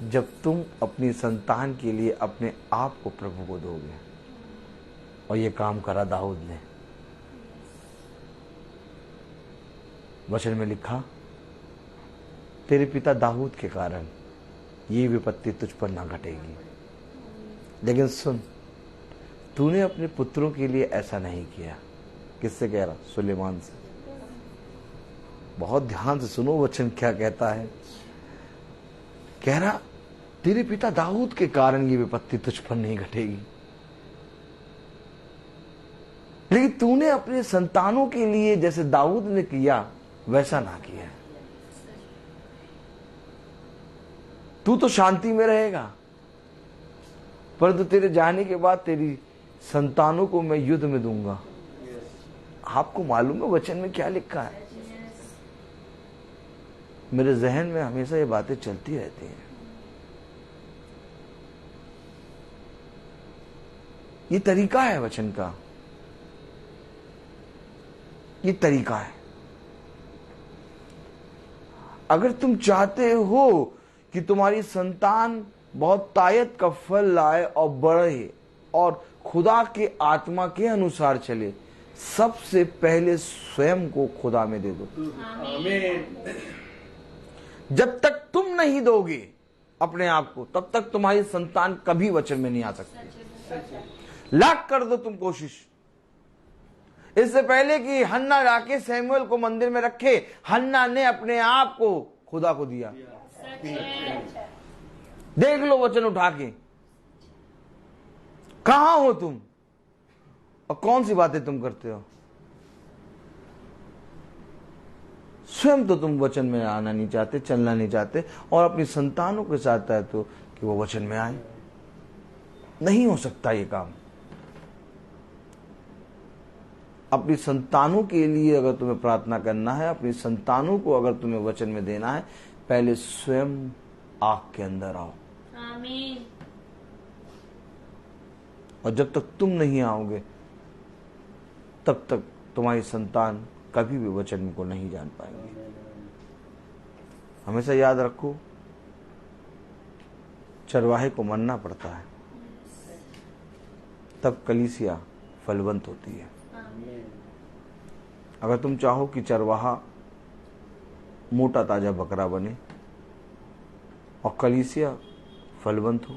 जब तुम अपनी संतान के लिए अपने आप को प्रभु को दोगे, और ये काम करा दाऊद ने। वचन में लिखा, तेरे पिता दाऊद के कारण ये विपत्ति तुझ पर ना घटेगी। लेकिन सुन, तूने अपने पुत्रों के लिए ऐसा नहीं किया। किससे कह रहा? सुलेमान से। बहुत ध्यान से सुनो वचन क्या कहता है। कह रहा तेरे पिता दाऊद के कारण ये विपत्ति तुझ पर नहीं घटेगी, लेकिन तूने अपने संतानों के लिए जैसे दाऊद ने किया वैसा ना किया। तू तो शांति में रहेगा, परंतु तेरे जाने के बाद तेरी संतानों को मैं युद्ध में दूंगा। आपको मालूम है वचन में क्या लिखा है? मेरे जहन में हमेशा ये बातें चलती रहती हैं। ये तरीका है वचन का, ये तरीका है। अगर तुम चाहते हो कि तुम्हारी संतान बहुत तायत का फल लाए और बढ़े और खुदा के आत्मा के अनुसार चले, सबसे पहले स्वयं को खुदा में दे दो। जब तक तुम नहीं दोगे अपने आप को, तब तक तुम्हारी संतान कभी वचन में नहीं आ सकती। लाख कर दो तुम कोशिश। इससे पहले कि हन्ना जाके सैमुअल को मंदिर में रखे, हन्ना ने अपने आप को खुदा को दिया। देख लो वचन उठा के, कहां हो तुम और कौन सी बातें तुम करते हो। स्वयं तो तुम वचन में आना नहीं चाहते, चलना नहीं चाहते, और अपनी संतानों के साथ चाहते हो कि वो वचन में आए। नहीं हो सकता ये काम। अपनी संतानों के लिए अगर तुम्हें प्रार्थना करना है, अपनी संतानों को अगर तुम्हें वचन में देना है, पहले स्वयं आग के अंदर आओ। आमीन। और जब तक तुम नहीं आओगे, तब तक तुम्हारी संतान कभी भी वचन को नहीं जान पाएंगे। हमेशा याद रखो, चरवाहे को मरना पड़ता है, तब कलीसिया फलवंत होती है। अगर तुम चाहो कि चरवाहा मोटा ताजा बकरा बने और कलीसिया फलवंत हो,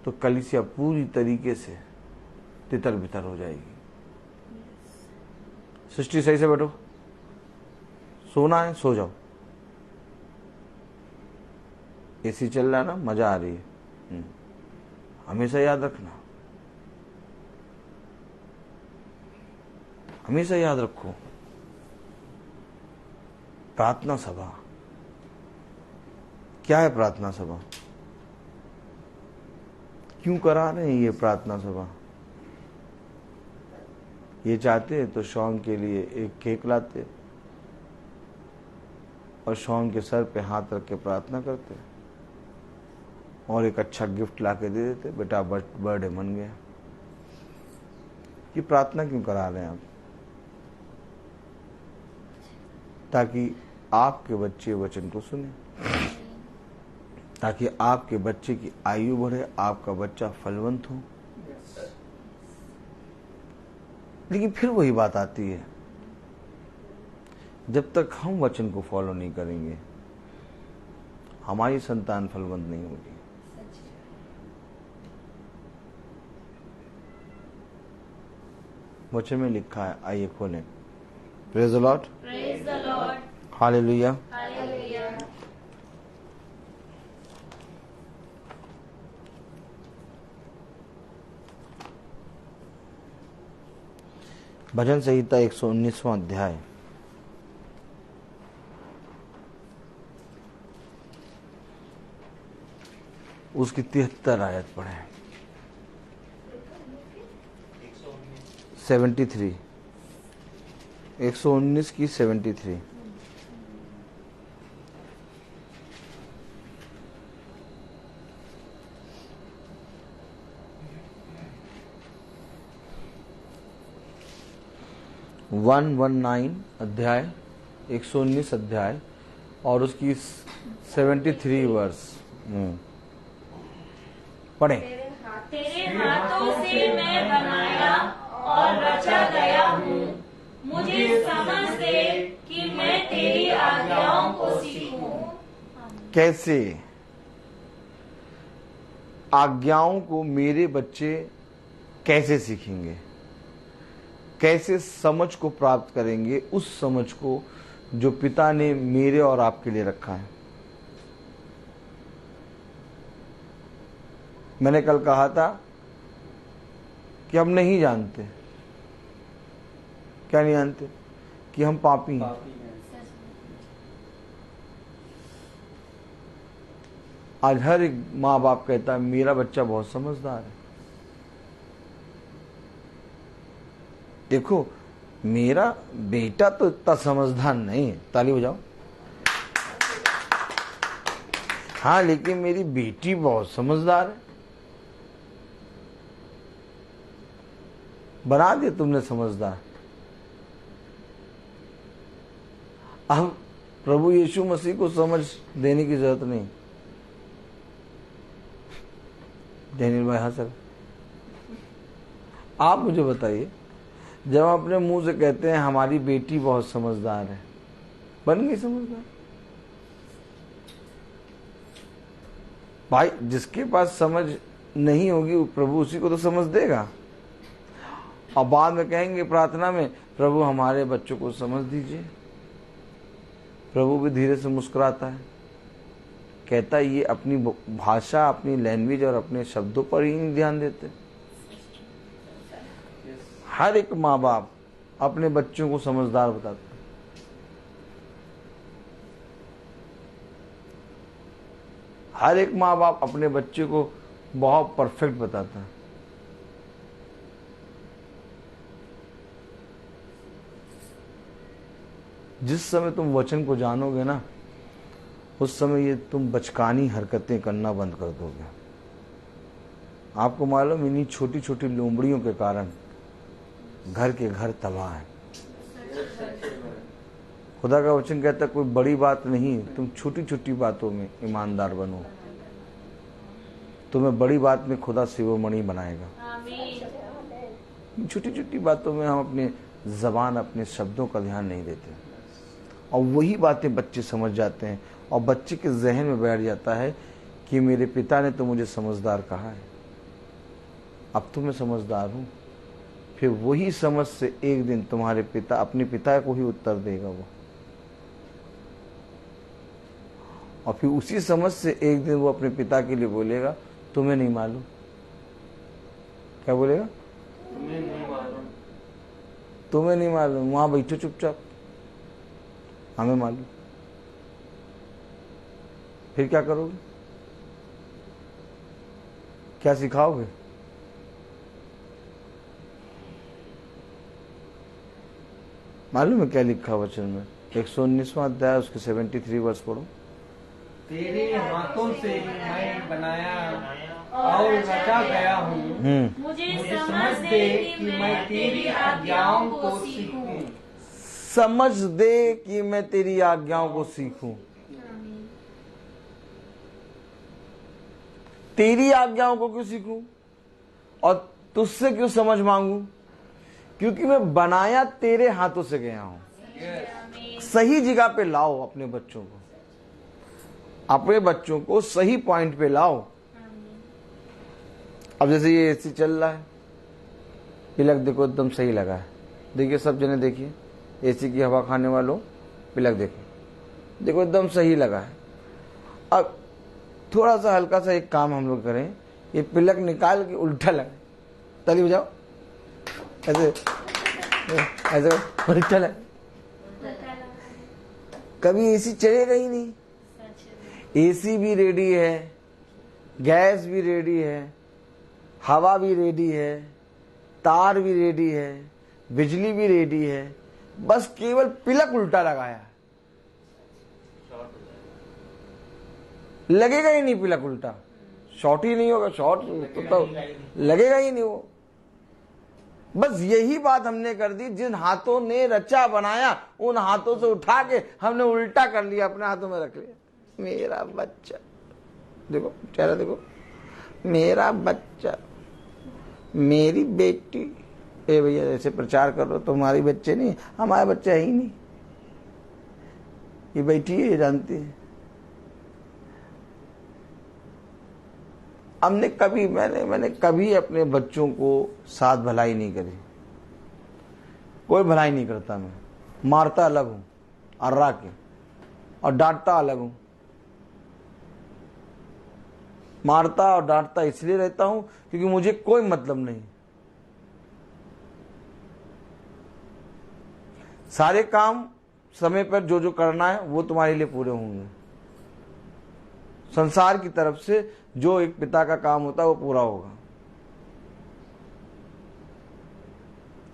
तो कलीसिया पूरी तरीके से तितर बितर हो जाएगी। सृष्टि सही से बैठो, सोना है सो जाओ। एसी चल रहा है ना, मजा आ रही है। हमेशा याद रखना, हमेशा याद रखो, प्रार्थना सभा क्या है? प्रार्थना सभा क्यों करा रहे हैं ये प्रार्थना सभा? ये चाहते तो शॉन के लिए एक केक लाते और शॉन के सर पे हाथ रख के प्रार्थना करते और एक अच्छा गिफ्ट ला के दे देते, बेटा बर्थडे मन गया। ये प्रार्थना क्यों करा रहे हैं आप? ताकि आपके बच्चे वचन को सुने, ताकि आपके बच्चे की आयु बढ़े, आपका बच्चा फलवंत हो। लेकिन फिर वही बात आती है, जब तक हम वचन को फॉलो नहीं करेंगे, हमारी संतान फलवंत नहीं होगी। वचन में लिखा है, आइए खोलें। Praise the lord, praise the lord, hallelujah. Hallelujah. भजन संहिता 119वां अध्याय, उसकी 73 आयत पढ़े। 73, 119 की 73। वन 119 अध्याय, 119 अध्याय और उसकी 73 वर्ष पढ़े। तेरे हाथों से मैं बनाया और रचा गया हूँ, मुझे समझ दे कि मैं तेरी आज्ञाओं को सीखूं। कैसे? आज्ञाओं को मेरे बच्चे कैसे सीखेंगे? कैसे समझ को प्राप्त करेंगे? उस समझ को जो पिता ने मेरे और आपके लिए रखा है। मैंने कल कहा था कि हम नहीं जानते। क्या नहीं जानते? कि हम पापी हैं। आज हर एक माँ बाप कहता है मेरा बच्चा बहुत समझदार है। देखो, मेरा बेटा तो इतना समझदार नहीं है, ताली बजाओ। हाँ, लेकिन मेरी बेटी बहुत समझदार है। बना दिया तुमने समझदार। अब प्रभु यीशु मसीह को समझ देने की जरूरत नहीं। डैनियल भाई, हाँ सर, आप मुझे बताइए, जब हम अपने मुंह से कहते हैं हमारी बेटी बहुत समझदार है, बन गई समझदार? भाई जिसके पास समझ नहीं होगी प्रभु उसी को तो समझ देगा। और बाद में कहेंगे प्रार्थना में, प्रभु हमारे बच्चों को समझ दीजिए। प्रभु भी धीरे से मुस्कुराता है, कहता है ये अपनी भाषा, अपनी लैंग्वेज और अपने शब्दों पर ही नहीं ध्यान देते। हर एक माँ बाप अपने बच्चों को समझदार बताता है। हर एक माँ बाप अपने बच्चे को बहुत परफेक्ट बताता है। जिस समय तुम वचन को जानोगे ना, उस समय ये तुम बचकानी हरकतें करना बंद कर दोगे। आपको मालूम, इन्हीं छोटी छोटी लोमड़ियों के कारण घर के घर तबाह है। खुदा का वचन कहता है कोई बड़ी बात नहीं, तुम छोटी छोटी बातों में ईमानदार बनो, तुम्हें बड़ी बात में खुदा शिरोमणि बनाएगा। छोटी छोटी बातों में हम अपने जबान, अपने शब्दों का ध्यान नहीं देते, और वही बातें बच्चे समझ जाते हैं, और बच्चे के जहन में बैठ जाता है कि मेरे पिता ने तो मुझे समझदार कहा है, अब तो मैं समझदार हूं। फिर वही समझ से एक दिन तुम्हारे पिता अपने पिता को ही उत्तर देगा वो, और फिर उसी समझ से एक दिन वो अपने पिता के लिए बोलेगा, तुम्हें नहीं मालूम। क्या बोलेगा? तुम्हें नहीं मालूम। तुम्हें नहीं मालूम, वहां बैठो चुपचाप, हमें मालूम। फिर क्या करोगे? क्या सिखाओगे? मालूम है क्या लिखा वचन में? 119वां अध्याय उसके 73 वर्ष पढ़ो। तेरे हाथों से मैं बनाया और रचा गया हूँ, मुझे समझ दे कि मैं तेरी आज्ञाओं को सीखूं। समझ दे कि मैं तेरी आज्ञाओं को सीखूं। तेरी आज्ञाओं को क्यों सीखूं और तुझसे क्यों समझ मांगू? क्योंकि मैं बनाया तेरे हाथों से गया हूं। सही जगह पे लाओ अपने बच्चों को, अपने बच्चों को सही पॉइंट पे लाओ। अब जैसे ये एसी चल रहा है, पिलक देखो एकदम सही लगा है। देखिए सब जने देखिए, एसी की हवा खाने वालों पिलक देखो एकदम सही लगा है। अब थोड़ा सा हल्का सा एक काम हम लोग करें, ये पिलक निकाल के उल्टा लगाए, ताली बजाओ, ऐसे ऐसे उल्टा लगा, कभी एसी चलेगा ही नहीं। एसी भी रेडी है, गैस भी रेडी है, हवा भी रेडी है, तार भी रेडी है, बिजली भी रेडी है, बस केवल पिलक उल्टा लगाया। लगेगा ही नहीं पिलक उल्टा, शॉर्ट ही नहीं होगा, शॉर्ट तो लगेगा ही नहीं वो। बस यही बात हमने कर दी, जिन हाथों ने रचा बनाया उन हाथों से उठा के हमने उल्टा कर लिया, अपने हाथों में रख लिया। मेरा बच्चा, देखो चेहरा देखो, मेरा बच्चा, मेरी बेटी। ए भैया ऐसे प्रचार कर रहे हो, तुम्हारी बच्चे नहीं, हमारे बच्चे है ही नहीं, ये बैठी है, ये जानती है। हमने कभी मैंने कभी अपने बच्चों को साथ भलाई नहीं करी, कोई भलाई नहीं करता। मैं मारता अलग हूं अर्रा के, और डांटता अलग हूं। मारता और डांटता इसलिए रहता हूं क्योंकि मुझे कोई मतलब नहीं। सारे काम समय पर जो जो करना है वो तुम्हारे लिए पूरे होंगे। संसार की तरफ से जो एक पिता का काम होता है वो पूरा होगा।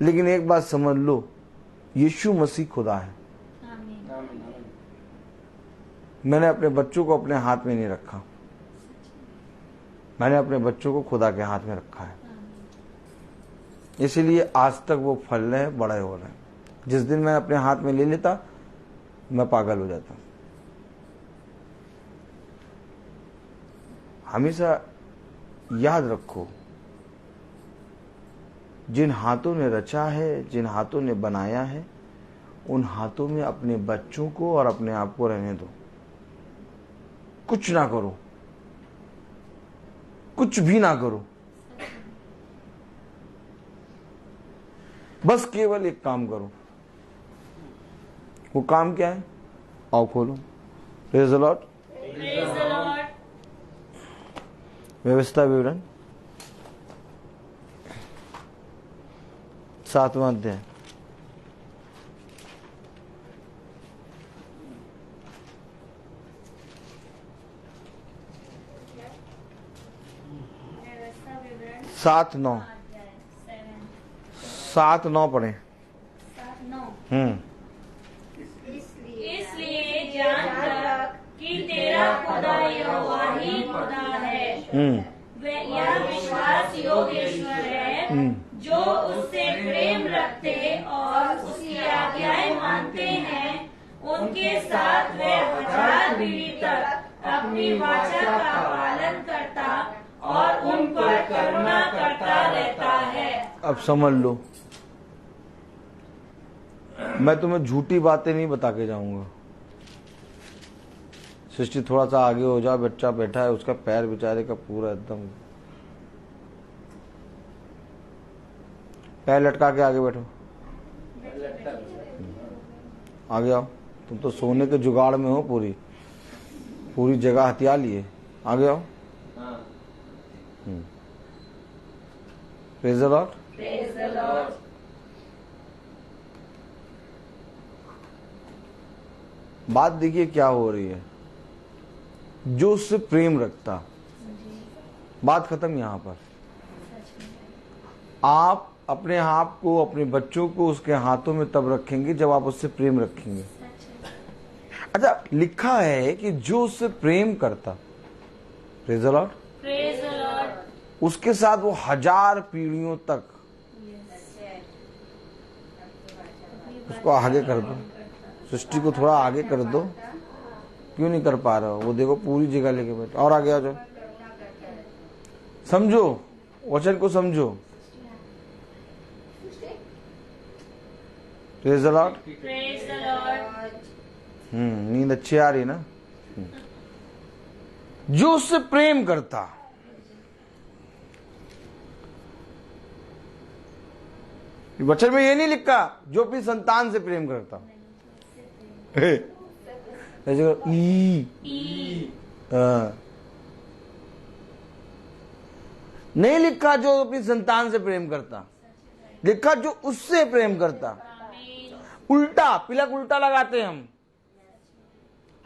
लेकिन एक बात समझ लो, यीशु मसीह खुदा है। मैंने अपने बच्चों को अपने हाथ में नहीं रखा, मैंने अपने बच्चों को खुदा के हाथ में रखा है। इसीलिए आज तक वो फल रहे हैं, बड़े हो रहे हैं। जिस दिन मैं अपने हाथ में ले लेता, मैं पागल हो जाता। हमेशा याद रखो, जिन हाथों ने रचा है, जिन हाथों ने बनाया है, उन हाथों में अपने बच्चों को और अपने आप को रहने दो। कुछ ना करो, कुछ भी ना करो, बस केवल एक काम करो। वो काम क्या है? आओ खोलो। Praise the lord. Praise the Lord. व्यवस्था विवरण 7वां अध्याय। व्यवस्था विवरण 7-9 अध्याय 7-9 पढ़े। 7-9। इसलिए जान रख कि तेरा खुदा यहोवा ही खुदा है। वह यह विश्वास योग्य ईश्वर है जो उससे प्रेम रखते और उसकी आज्ञाएं मानते हैं। उनके साथ वह 1000 पीढ़ी तक अपनी वाचा का पालन करता और उन पर करुणा करता रहता है। अब समझ लो, मैं तुम्हें झूठी बातें नहीं बता के जाऊंगा। सृष्टि थोड़ा सा आगे हो जाओ, बच्चा बैठा है, उसका पैर बेचारे का पूरा एकदम, पैर लटका के आगे बैठो, आगे आओ। तुम तो सोने के जुगाड़ में हो, पूरी पूरी जगह हथिया लिए, आगे आओ। Praise the lord. Praise the Lord. बात देखिए क्या हो रही है। जो उससे प्रेम रखता, बात खत्म। यहां पर आप अपने आप को, अपने बच्चों को उसके हाथों में तब रखेंगे जब आप उससे प्रेम रखेंगे। अच्छा, लिखा है कि जो उससे प्रेम करता, praise the lord, praise the Lord, उसके साथ वो 1000 पीढ़ियों तक। उसको आगे कर दो, सृष्टि को थोड़ा आगे कर दो। क्यों नहीं कर पा रहे हो? वो देखो पूरी जगह लेके बैठो। और आगे आ जाओ, समझो, वचन को समझो। Praise the lord. Praise the Lord. नींद अच्छी आ रही ना? जो उससे प्रेम करता, वचन में ये नहीं लिखा जो अपनी संतान से प्रेम करता। नहीं लिखा जो अपनी संतान से प्रेम करता, लिखा जो उससे प्रेम करता। उल्टा, पिलक उल्टा लगाते हैं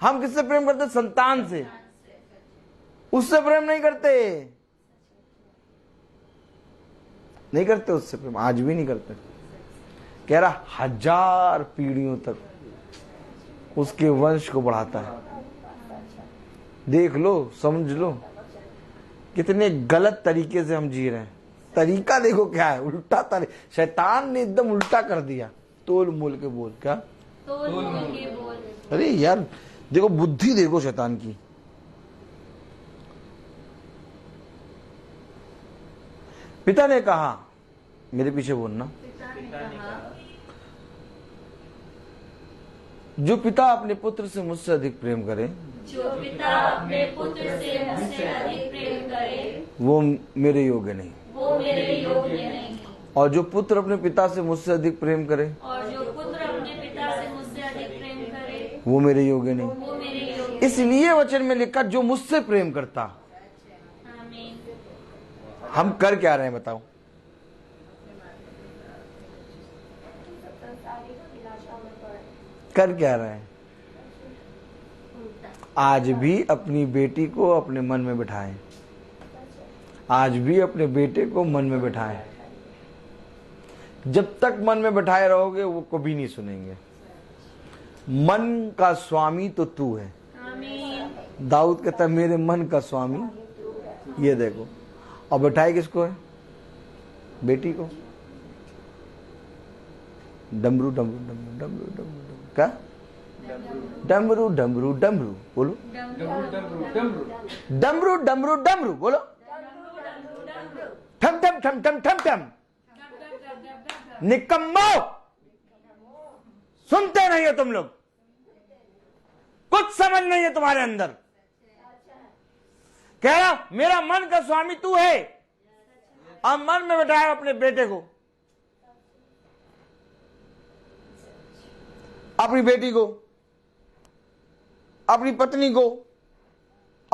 हम किससे प्रेम करते? संतान से। उससे प्रेम नहीं करते, नहीं करते उससे प्रेम, आज भी नहीं करते। कह रहा 1000 पीढ़ियों तक उसके वंश को बढ़ाता है। देख लो, समझ लो कितने गलत तरीके से हम जी रहे हैं। तरीका देखो क्या है, उल्टा शैतान ने एकदम उल्टा कर दिया। तोल मोल के बोल, क्या तोल मोल के बोल। अरे यार देखो, बुद्धि देखो शैतान की। पिता ने कहा, मेरे पीछे बोलना, जो पिता अपने पुत्र से मुझसे अधिक प्रेम करे, जो पिता अपने पुत्र से मुझसे अधिक प्रेम करे, वो मेरे योग्य नहीं। वो मेरे योग्य नहीं। और जो पुत्र अपने पिता से मुझसे अधिक प्रेम करे, और जो पुत्र अपने पिता से मुझसे अधिक प्रेम करे, वो मेरे योग्य नहीं। वो मेरे योग्य। इसलिए वचन में लिखा जो मुझसे प्रेम करता। आमीन। हम कर क्या रहे हैं बताओ? कर क्या रहे हैं? आज भी अपनी बेटी को अपने मन में बिठाएं, आज भी अपने बेटे को मन में बिठाएं। जब तक मन में बिठाए रहोगे वो कभी नहीं सुनेंगे। मन का स्वामी तो तू है। आमीन। दाऊद कहता है मेरे मन का स्वामी ये देखो। और बिठाए किसको है? बेटी को। डमरू डमरू डमरू डमरू डमरू क्या? डमरू डमरू डमरू बोलो, डमरू डमरू डमरू डमरू डमरू डमरू बोलो, ठम ठम ठम ठम ठम ठम। निकम्मो, सुनते नहीं हो तुम लोग, कुछ समझ नहीं है तुम्हारे अंदर। कह रहा मेरा मन का स्वामी तू है, अब मन में बैठाया अपने बेटे को, अपनी बेटी को, अपनी पत्नी को,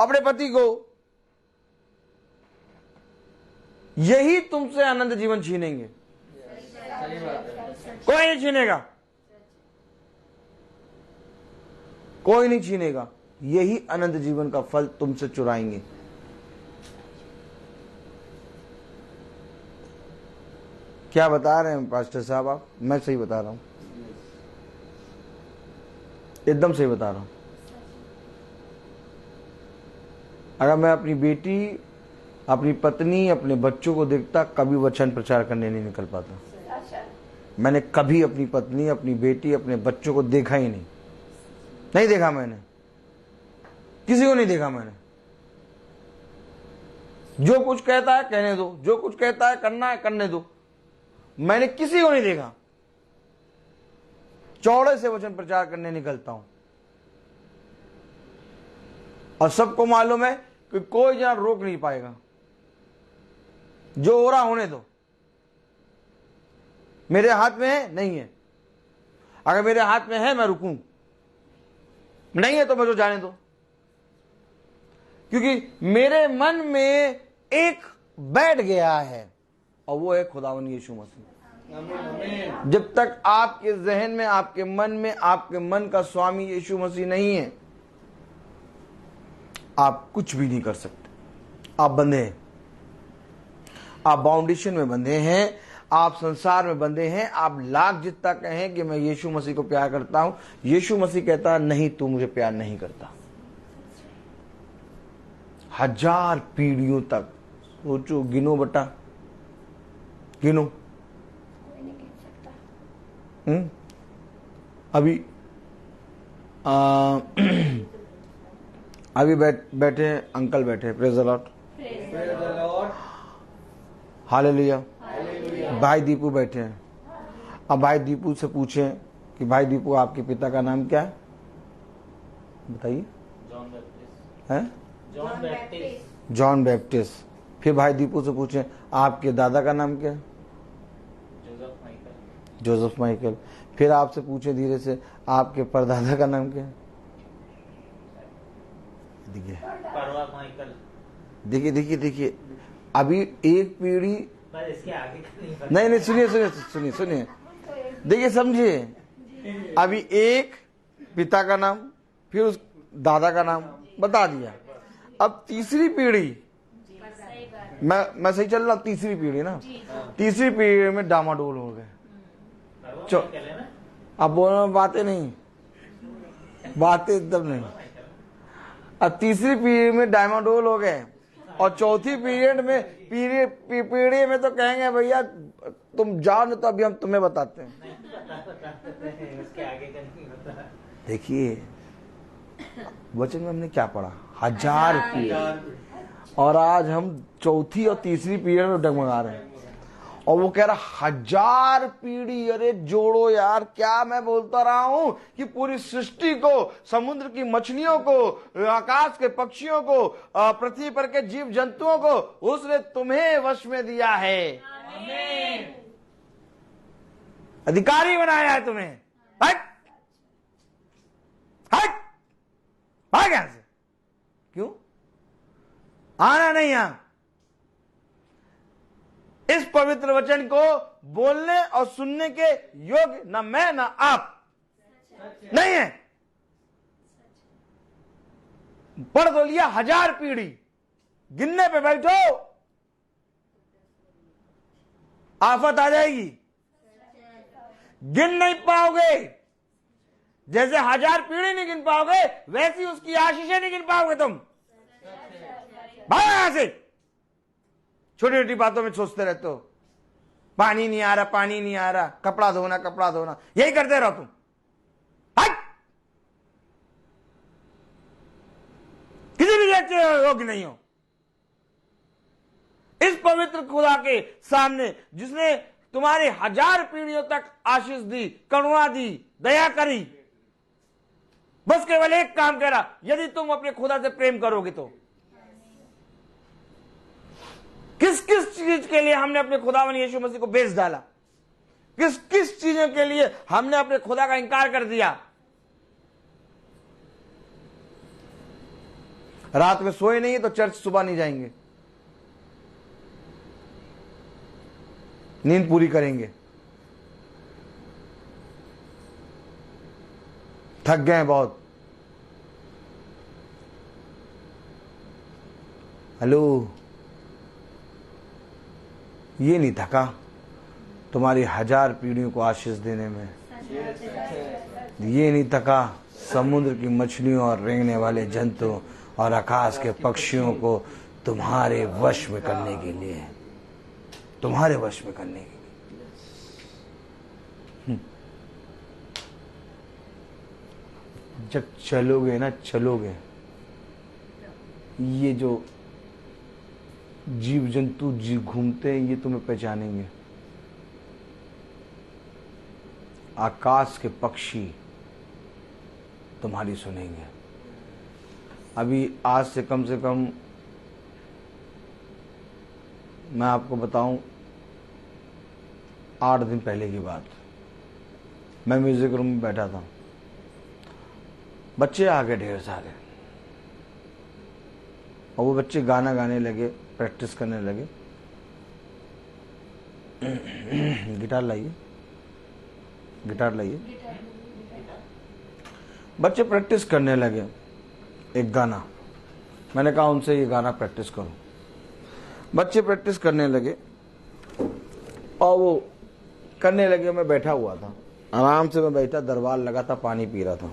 अपने पति को। यही तुमसे अनंत जीवन छीनेंगे, सही बात है। कोई नहीं छीनेगा, कोई नहीं छीनेगा। यही अनंत जीवन का फल तुमसे चुराएंगे। क्या बता रहे हैं पास्टर साहब आप? मैं सही बता रहा हूं, एकदम सही बता रहा हूं। अगर मैं अपनी बेटी, अपनी पत्नी, अपने बच्चों को देखता, कभी वचन प्रचार करने नहीं निकल पाता। मैंने कभी अपनी पत्नी, अपनी बेटी, अपने बच्चों को देखा ही नहीं, नहीं देखा मैंने, किसी को नहीं देखा मैंने। जो कुछ कहता है कहने दो, जो कुछ कहता है करना है करने दो, मैंने किसी को नहीं देखा। चौड़े से वचन प्रचार करने निकलता हूं, और सबको मालूम है कि कोई जना रोक नहीं पाएगा। जो हो रहा होने दो, मेरे हाथ में है नहीं है। अगर मेरे हाथ में है मैं रुकूं, नहीं है तो मुझे जाने दो, क्योंकि मेरे मन में एक बैठ गया है, और वो है खुदावन यीशु मसीह। आमीन। जब तक आपके जहन में, आपके मन में, आपके मन का स्वामी यीशु मसीह नहीं है, आप कुछ भी नहीं कर सकते। आप बंधे हैं, आप बाउंडेशन में बंधे हैं, आप संसार में बंधे हैं। आप लाख जितना कहें कि मैं यीशु मसीह को प्यार करता हूं, यीशु मसीह कहता नहीं, तू मुझे प्यार नहीं करता। 1000 पीढ़ियों तक सोचो, गिनो बटा, गिनो। अभी अभी बैठे अंकल बैठे, praise the lord, praise the lord, hallelujah. भाई दीपू बैठे हैं। अब भाई दीपू से पूछें कि भाई दीपू आपके पिता का नाम क्या है, बताइए। John Baptist. हैं? John Baptist. John Baptist. फिर भाई दीपू से पूछें आपके दादा का नाम क्या है, जोसेफ माइकल। Joseph Michael. फिर आपसे पूछें धीरे से आपके परदादा का नाम क्या है, देखिए परवा माइकल। देखिए देखिए देखिए। अभी एक पीढ़ी, पर इसके आगे का नहीं पता। नहीं नहीं, सुनिए सुनिए सुनिए सुनिए, देखिए समझिए। अभी एक पिता का नाम, फिर उस दादा का नाम बता दिया। अब तीसरी पीढ़ी, मैं सही चल रहा, तीसरी पीढ़ी ना, तीसरी पीढ़ी में डामाडोल हो गए। परवा चो- माइकल है ना। अब बोलना बातें नहीं, बातें एकदम नहीं। अब तीसरी पीढ़ी में डामाडोल हो गए, और चौथी पीरियड में पीढ़ी में तो कहेंगे भैया तुम जाओ ना, तो अभी हम तुम्हें बताते हैं। उसके आगे का नहीं पता। देखिए वचन में हमने क्या पढ़ा, 1000 पीढ़ी, और आज हम चौथी और तीसरी पीरियड में डगमगा रहे हैं। और वो कह रहा 1000 पीढ़ी। अरे जोड़ो यार, क्या मैं बोलता रहा हूं कि पूरी सृष्टि को, समुद्र की मछलियों को, आकाश के पक्षियों को, पृथ्वी पर के जीव जंतुओं को उसने तुम्हें वश में दिया है, अधिकारी बनाया है तुम्हें। हट हट, भाग यहां से। क्यों आना नहीं यहां? इस पवित्र वचन को बोलने और सुनने के योग्य न मैं न आप नहीं है। पढ़ तो लिया 1000 पीढ़ी, गिनने पे बैठो आफत आ जाएगी, गिन नहीं पाओगे। जैसे 1000 पीढ़ी नहीं गिन पाओगे, वैसी उसकी आशीषें नहीं गिन पाओगे तुम। भाग यहां से। छोटी छोटी बातों में सोचते रहते हो, पानी नहीं आ रहा, पानी नहीं आ रहा, कपड़ा धोना, कपड़ा धोना, यही करते रहो तुम। हट, भी अच्छे योग्य नहीं हो इस पवित्र खुदा के सामने, जिसने तुम्हारी 1000 पीढ़ियों तक आशीष दी, करुणा दी, दया करी। बस केवल एक काम करा, यदि तुम अपने खुदा से प्रेम करोगे तो। किस किस चीज के लिए हमने अपने खुदावन यीशु मसीह को बेच डाला, किस किस चीजों के लिए हमने अपने खुदा का इनकार कर दिया। रात में सोए नहीं तो चर्च सुबह नहीं जाएंगे, नींद पूरी करेंगे, थक गए हैं बहुत। हेलो, ये नहीं थका तुम्हारी 1000 पीढ़ियों को आशीष देने में, ये नहीं थका समुद्र की मछलियों और रेंगने वाले जंतुओं और आकाश के पक्षियों को तुम्हारे वश में करने के लिए, तुम्हारे वश में करने के लिए। जब चलोगे ना, चलोगे, ये जो जीव जंतु जी घूमते हैं ये तुम्हें पहचानेंगे, आकाश के पक्षी तुम्हारी सुनेंगे। अभी आज से कम मैं आपको बताऊं 8 दिन पहले की बात, मैं म्यूजिक रूम में बैठा था, बच्चे आ गए ढेर सारे, और वो बच्चे गाना गाने लगे, प्रैक्टिस करने लगे। गिटार लाइए, गिटार लाइए। बच्चे प्रैक्टिस करने लगे एक गाना। मैंने कहा उनसे ये गाना प्रैक्टिस करो। बच्चे प्रैक्टिस करने लगे और वो करने लगे। मैं बैठा हुआ था, आराम से मैं बैठा, दरबार लगा था, पानी पी रहा था।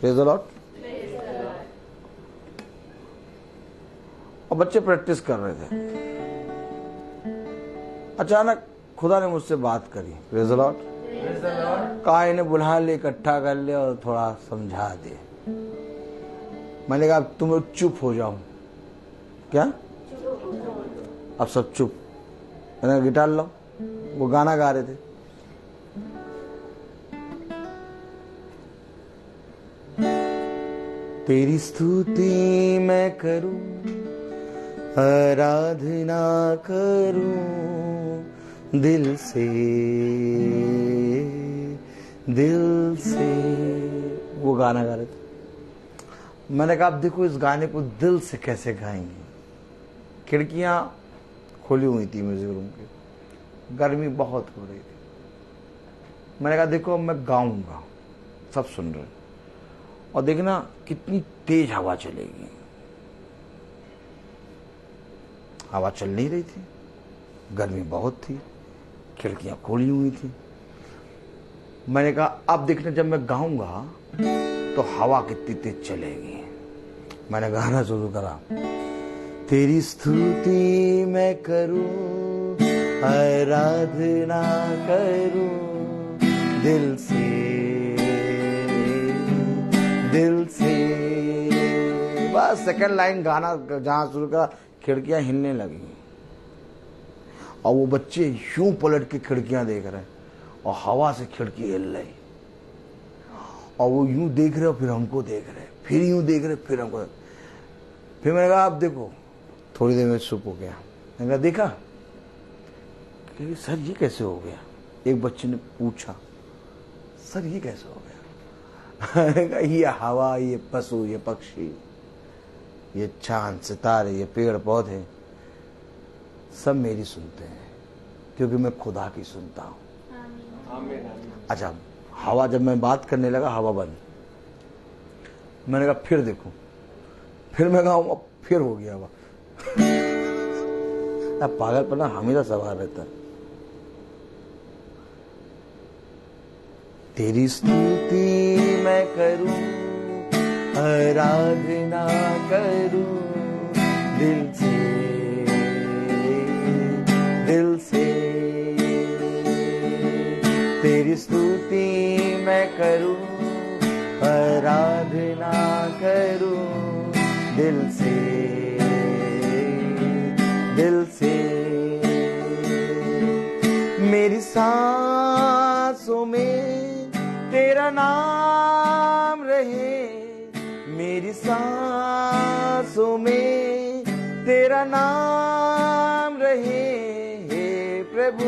Praise the Lord. और बच्चे प्रैक्टिस कर रहे थे। अचानक खुदा ने मुझसे बात करी। Praise the Lord. कहा इन्हें बुला ले, इकट्ठा कर ले और थोड़ा समझा दे। मैंने कहा तुम लोग चुप हो जाओ। क्या? अब सब चुप। मैंने कहा गिटार लो। वो गाना गा रहे थे। तेरी स्तुति मैं करूं, आराधना करूं दिल से, दिल से। वो गाना गा रहे थे। मैंने कहा अब देखो इस गाने को दिल से कैसे गाएंगे। खिड़कियां खोली हुई थी म्यूजिक रूम की, गर्मी बहुत हो रही थी। मैंने कहा देखो मैं गाऊंगा, सब सुन रहे, और देखना कितनी तेज हवा चलेगी। हवा चल नहीं रही थी, गर्मी बहुत थी, खिड़कियां खोली हुई थी। मैंने कहा अब देखना जब मैं गाऊंगा तो हवा कितनी तेज चलेगी। मैंने गाना शुरू करा। तेरी स्तुति मैं करूं, आराधना करूं दिल से, दिल से। बस सेकंड लाइन गाना जहां शुरू करा, खिड़कियां हिलने लगी और वो बच्चे यूं पलट के खिड़कियां देख रहे हैं और हवा से खिड़की हिल रही, और वो यूं देख रहे और फिर हमको देख रहे, फिर यूं देख रहे, फिर हमको। फिर मैंने कहा अब देखो। थोड़ी देर में चुप हो गया। मैंने कहा देखा कि सर ये कैसे हो गया। एक बच्चे ने पूछा सर ये कैसे हो गया। मैंने कहा ये हवा, ये पशु, ये पक्षी, ये चांद, सितारे, ये पेड़ पौधे सब मेरी सुनते हैं, क्योंकि मैं खुदा की सुनता हूं। अच्छा, हवा जब मैं बात करने लगा, हवा बंद। मैंने कहा फिर देखो, फिर मैं कहा अब फिर हो गया हवा। पागलपना हमेशा सवार रहता। तेरी स्तुति मैं करूं, आराधना करूं दिल से, दिल से। तेरी स्तुति मैं करूं, आराधना करूं दिल से, दिल से। मेरी सांसों में तेरा नाम रहे, मेरी सांसों में तेरा नाम रहे, हे प्रभु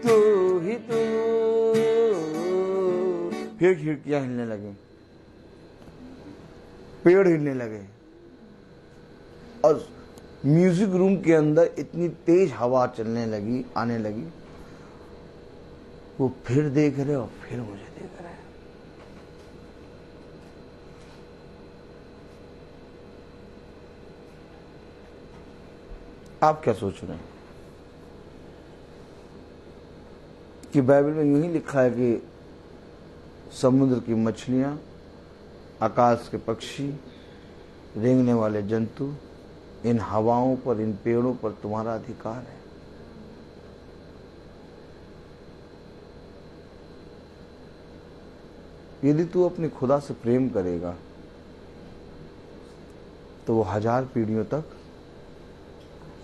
तू ही तू। फिर खिड़कियां हिलने लगी, पेड़ हिलने लगे और म्यूजिक रूम के अंदर इतनी तेज हवा चलने लगी, आने लगी। वो फिर देख रहे और फिर मुझे देख रहे। आप क्या सोच रहे हैं कि बाइबल में यूं ही लिखा है कि समुद्र की मछलियां, आकाश के पक्षी, रेंगने वाले जंतु, इन हवाओं पर, इन पेड़ों पर तुम्हारा अधिकार है। यदि तू अपने खुदा से प्रेम करेगा तो वो 1000 पीढ़ियों तक,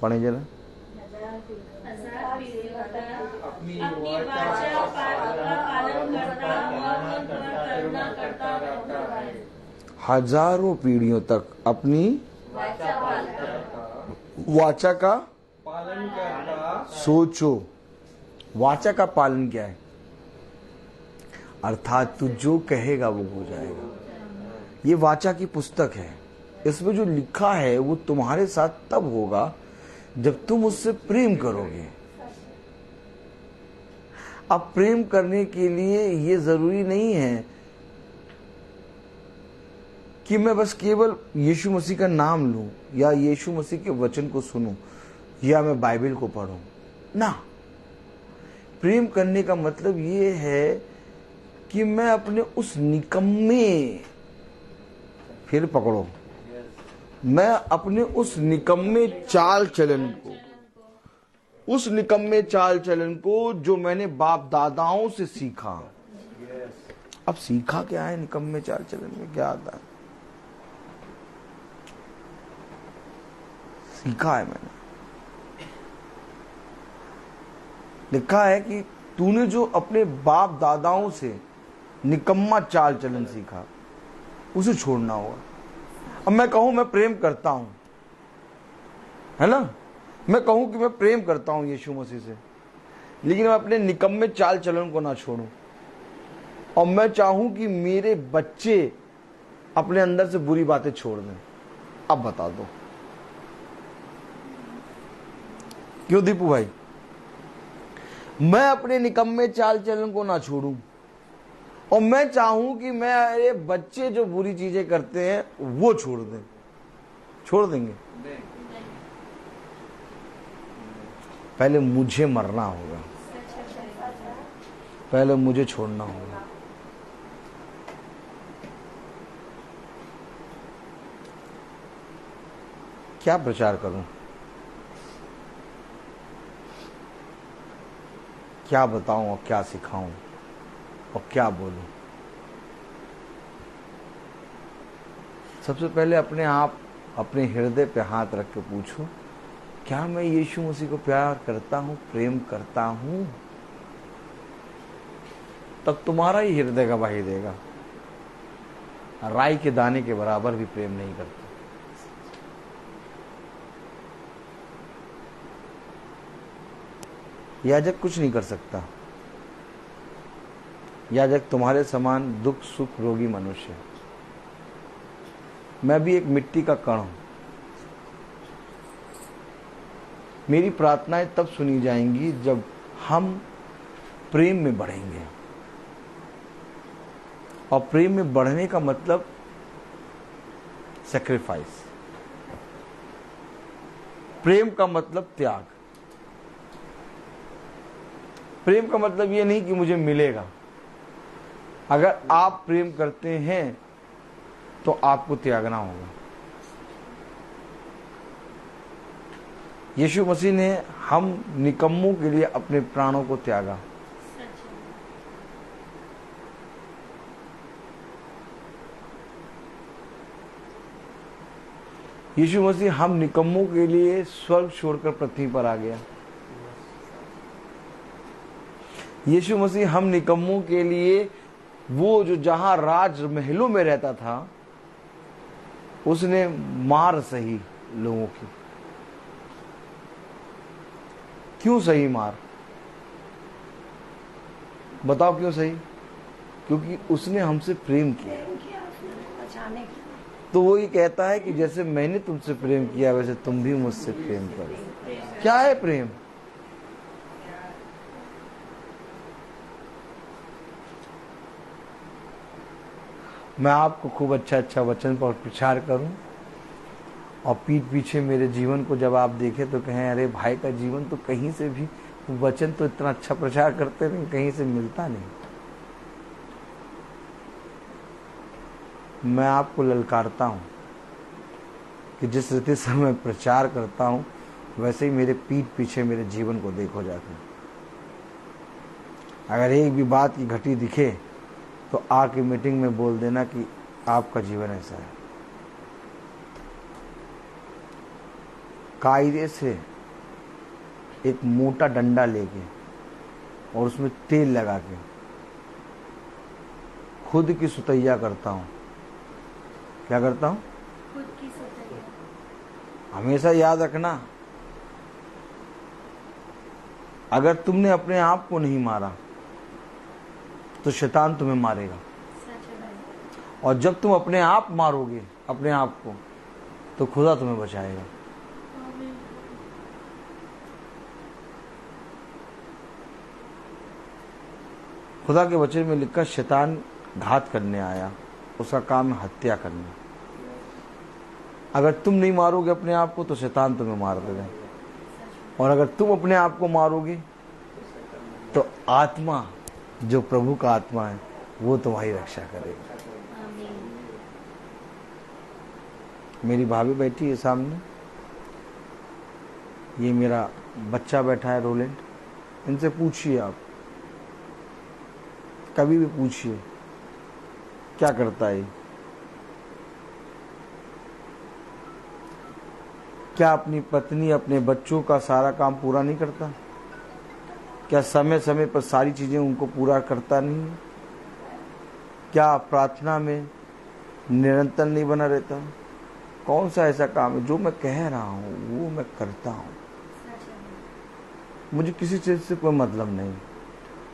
पढ़े जरा, 1000 पीढ़ियों तक अपनी अपनी वाचा वाचा का का पालन करता और उन पर करुणा करता रहता है। हजारों पीढ़ियों तक अपनी वाचा का पालन करता। सोचो, वाचा का पालन क्या है? अर्थात तू जो कहेगा वो हो जाएगा। ये वाचा की पुस्तक है, इसमें जो लिखा है वो तुम्हारे साथ तब होगा जब तुम उससे प्रेम करोगे। अब प्रेम करने के लिए ये जरूरी नहीं है कि मैं बस केवल यीशु मसीह का नाम लूं या यीशु मसीह के वचन को सुनूं या मैं बाइबल को पढूं ना। प्रेम करने का मतलब ये है कि मैं अपने उस निकम्मे, फिर पकड़ो, मैं अपने उस निकम्मे चाल चलन को, उस निकम्मे चाल चलन को जो मैंने बाप दादाओं से सीखा। अब सीखा क्या है? निकम्मे चाल चलन में क्या आता है? सीखा है मैंने, लिखा है कि तूने जो अपने बाप दादाओं से निकम्मा चाल चलन सीखा उसे छोड़ना होगा। अब मैं कहूं मैं प्रेम करता हूं, है ना, मैं कहूं कि मैं प्रेम करता हूं यीशु मसीह से, लेकिन मैं अपने निकम्मे चाल चलन को ना छोड़ूं और मैं चाहूं कि मेरे बच्चे अपने अंदर से बुरी बातें छोड़ दें। अब बता दो क्यों दीपू भाई? मैं अपने निकम्मे चाल चलन को ना छोड़ूं और मैं चाहूं कि मेरे बच्चे जो बुरी चीजें करते हैं वो छोड़ दें। छोड़ देंगे? पहले मुझे मरना होगा, पहले मुझे छोड़ना होगा। क्या प्रचार करूं, क्या बताऊं और क्या सिखाऊं और क्या बोलूं? सबसे पहले अपने आप, अपने हृदय पे हाथ रख के पूछो, क्या मैं यीशु मसीह को प्यार करता हूं, प्रेम करता हूं? तब तुम्हारा ही हृदय गवाही देगा। राई के दाने के बराबर भी प्रेम नहीं करता। याजक कुछ नहीं कर सकता। याजक तुम्हारे समान दुख सुख रोगी मनुष्य है। मैं भी एक मिट्टी का कण हूं। मेरी प्रार्थनाएं तब सुनी जाएंगी जब हम प्रेम में बढ़ेंगे, और प्रेम में बढ़ने का मतलब सैक्रिफाइस। प्रेम का मतलब त्याग। प्रेम का मतलब ये नहीं कि मुझे मिलेगा। अगर आप प्रेम करते हैं तो आपको त्यागना होगा। यीशु मसीह ने हम निकम्मों के लिए अपने प्राणों को त्यागा। यीशु मसीह हम निकम्मों के लिए स्वर्ग छोड़कर पृथ्वी पर आ गया। यीशु मसीह हम निकम्मों के लिए वो जो जहां राज महलों में रहता था, उसने मार सही लोगों की। क्यों सही मार? बताओ क्यों सही? क्योंकि उसने हमसे प्रेम किया। तो वो ये कहता है कि जैसे मैंने तुमसे प्रेम किया वैसे तुम भी मुझसे प्रेम करो। क्या है प्रेम? मैं आपको खूब अच्छा वचन पर प्रचार करूं और पीठ पीछे मेरे जीवन को जब आप देखें तो कहें अरे भाई का जीवन तो कहीं से भी, वचन तो इतना अच्छा प्रचार करते नहीं, कहीं से मिलता नहीं। मैं आपको ललकारता हूं कि जिस रीति से मैं प्रचार करता हूं वैसे ही मेरे पीठ पीछे मेरे जीवन को देखो जाके। अगर एक भी बात की घटी दिखे तो आके मीटिंग में बोल देना कि आपका जीवन ऐसा है। कायदे से एक मोटा डंडा लेके और उसमें तेल लगा के खुद की सुतैया करता हूं। क्या करता हूं? खुद की सुतैया। हमेशा याद रखना, अगर तुमने अपने आप को नहीं मारा तो शैतान तुम्हें मारेगा, सच है भाई। और जब तुम अपने आप मारोगे अपने आप को तो खुदा तुम्हें बचाएगा। खुदा के वचन में लिखा शैतान घात करने आया, उसका काम है हत्या करना। अगर तुम नहीं मारोगे अपने आप को तो शैतान तुम्हें मार देगा, और अगर तुम अपने आप को मारोगे तो आत्मा, जो प्रभु का आत्मा है, वो तुम्हारी रक्षा करेगा। मेरी भाभी बैठी है सामने, ये मेरा बच्चा बैठा है रोलेंट। इनसे पूछिए, आप कभी भी पूछिए क्या करता है, क्या अपनी पत्नी अपने बच्चों का सारा काम पूरा नहीं करता? क्या समय समय पर सारी चीजें उनको पूरा करता नहीं है? क्या प्रार्थना में निरंतर नहीं बना रहता? कौन सा ऐसा काम है जो मैं कह रहा हूं वो मैं करता हूं? मुझे किसी चीज से कोई मतलब नहीं,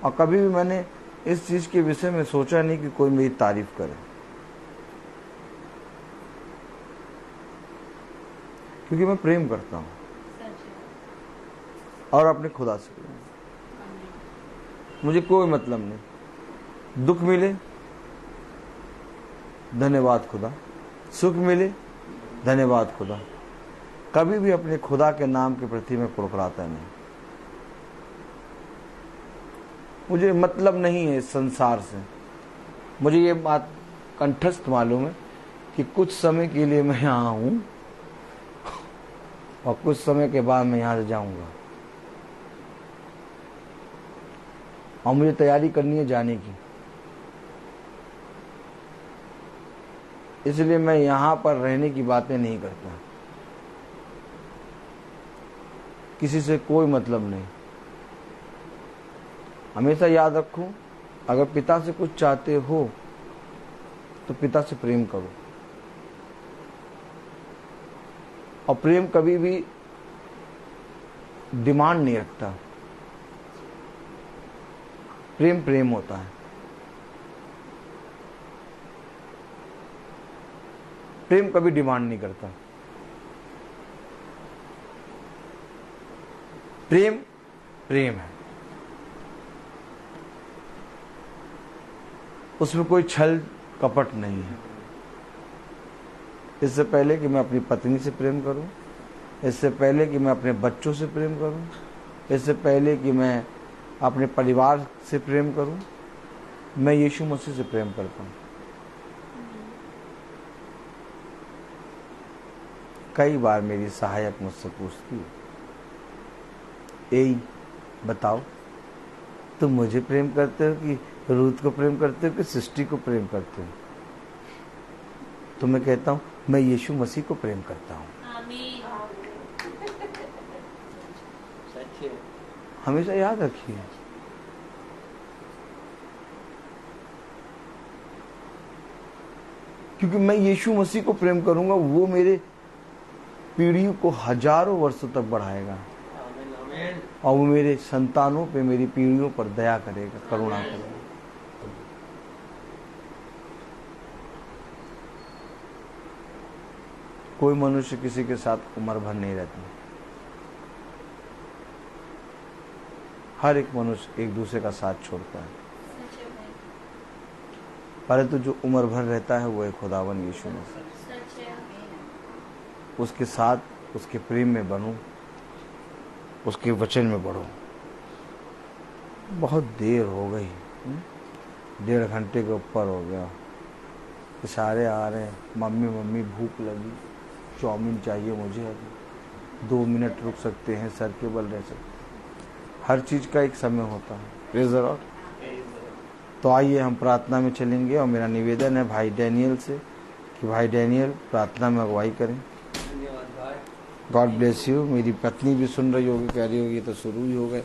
और कभी भी मैंने इस चीज के विषय में सोचा नहीं कि कोई मेरी तारीफ करे, क्योंकि मैं प्रेम करता हूं और अपने खुदा से प्रेम। मुझे कोई मतलब नहीं, दुख मिले धन्यवाद खुदा, सुख मिले धन्यवाद खुदा। कभी भी अपने खुदा के नाम के प्रति मैं कुड़कुड़ाता नहीं। मुझे मतलब नहीं है इस संसार से। मुझे ये बात कंठस्थ मालूम है कि कुछ समय के लिए मैं यहाँ हूं और कुछ समय के बाद मैं यहाँ से जाऊंगा, और मुझे तैयारी करनी है जाने की। इसलिए मैं यहाँ पर रहने की बातें नहीं करता, किसी से कोई मतलब नहीं। हमेशा याद रखो, अगर पिता से कुछ चाहते हो तो पिता से प्रेम करो, और प्रेम कभी भी डिमांड नहीं रखता। प्रेम प्रेम होता है। प्रेम कभी डिमांड नहीं करता। प्रेम प्रेम है, उसमें कोई छल कपट नहीं है। इससे पहले कि मैं अपनी पत्नी से प्रेम करूं, इससे पहले कि मैं अपने बच्चों से प्रेम करूं, इससे पहले कि मैं अपने परिवार से प्रेम करूं, मैं यीशु मसीह से प्रेम करता हूं। कई बार मेरी सहायक मुझसे पूछती है, ए बताओ तुम मुझे प्रेम करते हो कि रूथ को प्रेम करते हो कि सृष्टि को प्रेम करते हो? तो मैं कहता हूं मैं यीशु मसीह को प्रेम करता हूँ। आमीन। सच है। हमेशा याद रखिए, क्योंकि मैं यीशु मसीह को प्रेम करूंगा, वो मेरे पीढ़ी को हजारों वर्षों तक बढ़ाएगा आमीन आमीन। और वो मेरे संतानों पे, मेरी पीढ़ियों पर दया करेगा, करुणा करेगा। कोई मनुष्य किसी के साथ उम्र भर नहीं रहता। हर एक मनुष्य एक दूसरे का साथ छोड़ता है, सच है भाई, परंतु जो उम्र भर रहता है वो है खुदावन यीशु मसीह। सच है। उसके साथ, उसके प्रेम में बनो, उसके वचन में बढ़ो। बहुत देर हो गई, 1.5 घंटे के ऊपर हो गया। इशारे आ रहे हैं, मम्मी मम्मी भूख लगी, चाउमीन चाहिए मुझे अभी। 2 मिनट रुक सकते हैं, सर के बल रह सकते हैं। हर चीज का एक समय होता है। Praise the Lord. तो आइए हम प्रार्थना में चलेंगे, और मेरा निवेदन है भाई डैनियल से कि भाई डैनियल प्रार्थना में अगुवाई करें। धन्यवाद भाई। God bless you. मेरी पत्नी भी सुन रही होगी, कह रही होगी ये तो शुरू ही हो गए।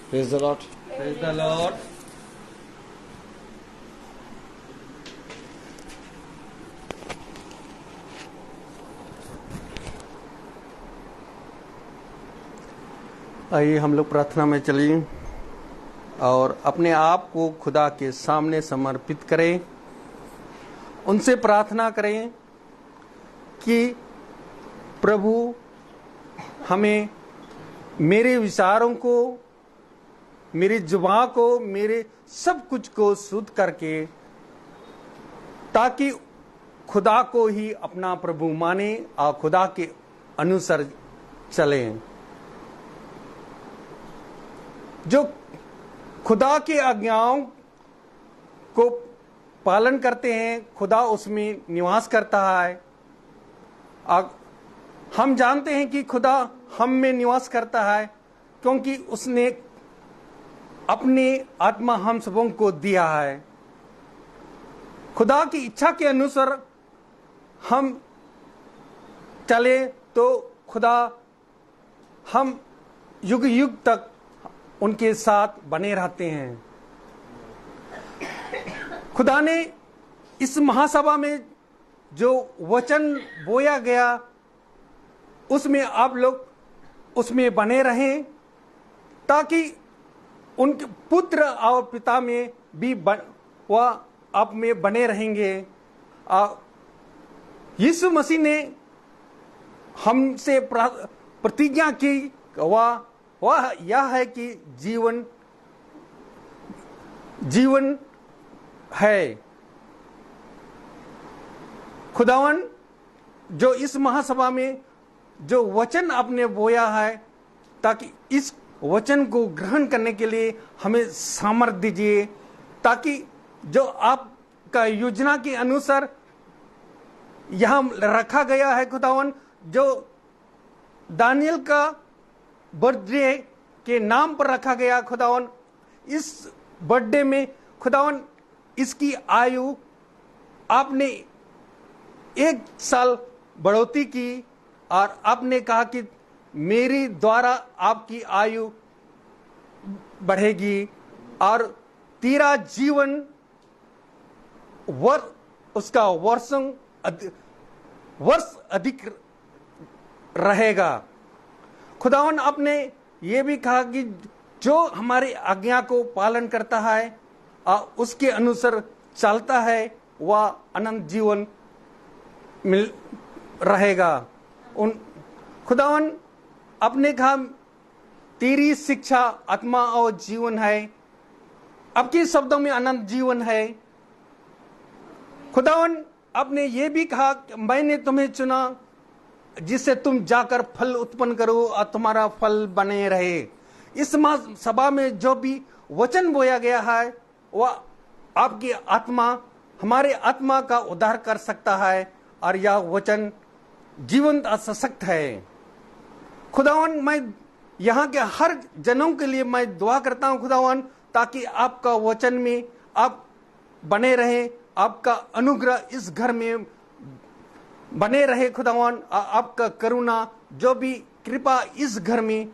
Praise the Lord. Praise the Lord. आइए हम लोग प्रार्थना में चलिए और अपने आप को खुदा के सामने समर्पित करें। उनसे प्रार्थना करें कि प्रभु हमें मेरे विचारों को, मेरी जुबान को, मेरे सब कुछ को शुद्ध करके, ताकि खुदा को ही अपना प्रभु माने और खुदा के अनुसार चलें। जो खुदा की आज्ञाओं को पालन करते हैं, खुदा उसमें निवास करता है। हम जानते हैं कि खुदा हम में निवास करता है, क्योंकि उसने अपनी आत्मा हम सबों को दिया है। खुदा की इच्छा के अनुसार हम चले तो खुदा हम युग युग तक उनके साथ बने रहते हैं। खुदा ने इस महासभा में जो वचन बोया गया, उसमें आप लोग उसमें बने रहें, ताकि उनके पुत्र और पिता में भी वह आप में बने रहेंगे। यीशु मसीह ने हमसे प्रतिज्ञा की, वह यह है कि जीवन है। खुदावन जो इस महासभा में जो वचन आपने बोया है, ताकि इस वचन को ग्रहण करने के लिए हमें सामर्थ्य दीजिए, ताकि जो आपका योजना के अनुसार यहाँ रखा गया है खुदावन, जो दानियल का बर्थडे के नाम पर रखा गया खुदावन, इस बर्थडे में खुदावन इसकी आयु आपने 1 साल बढ़ोतरी की, और आपने कहा कि मेरी द्वारा आपकी आयु बढ़ेगी और तेरा जीवन उसका वर्ष अधिक रहेगा। खुदावन आपने ये भी कहा कि जो हमारी आज्ञा को पालन करता है और उसके अनुसार चलता है, वह अनंत जीवन मिल रहेगा। खुदावन आपने कहा तेरी शिक्षा आत्मा और जीवन है, आपके शब्दों में अनंत जीवन है। खुदावन आपने ये भी कहा कि मैंने तुम्हें चुना जिससे तुम जाकर फल उत्पन्न करो और तुम्हारा फल बने रहे। इस सभा में जो भी वचन बोया गया है, वह आपकी आत्मा, हमारे आत्मा का उद्धार कर सकता है, और यह वचन जीवंत और सशक्त है। खुदावन मैं यहाँ के हर जनों के लिए मैं दुआ करता हूँ खुदावन, ताकि आपका वचन में आप बने रहें, आपका अनुग्रह इस घर में बने रहे खुदावन। आपका करुणा जो भी कृपा इस घर में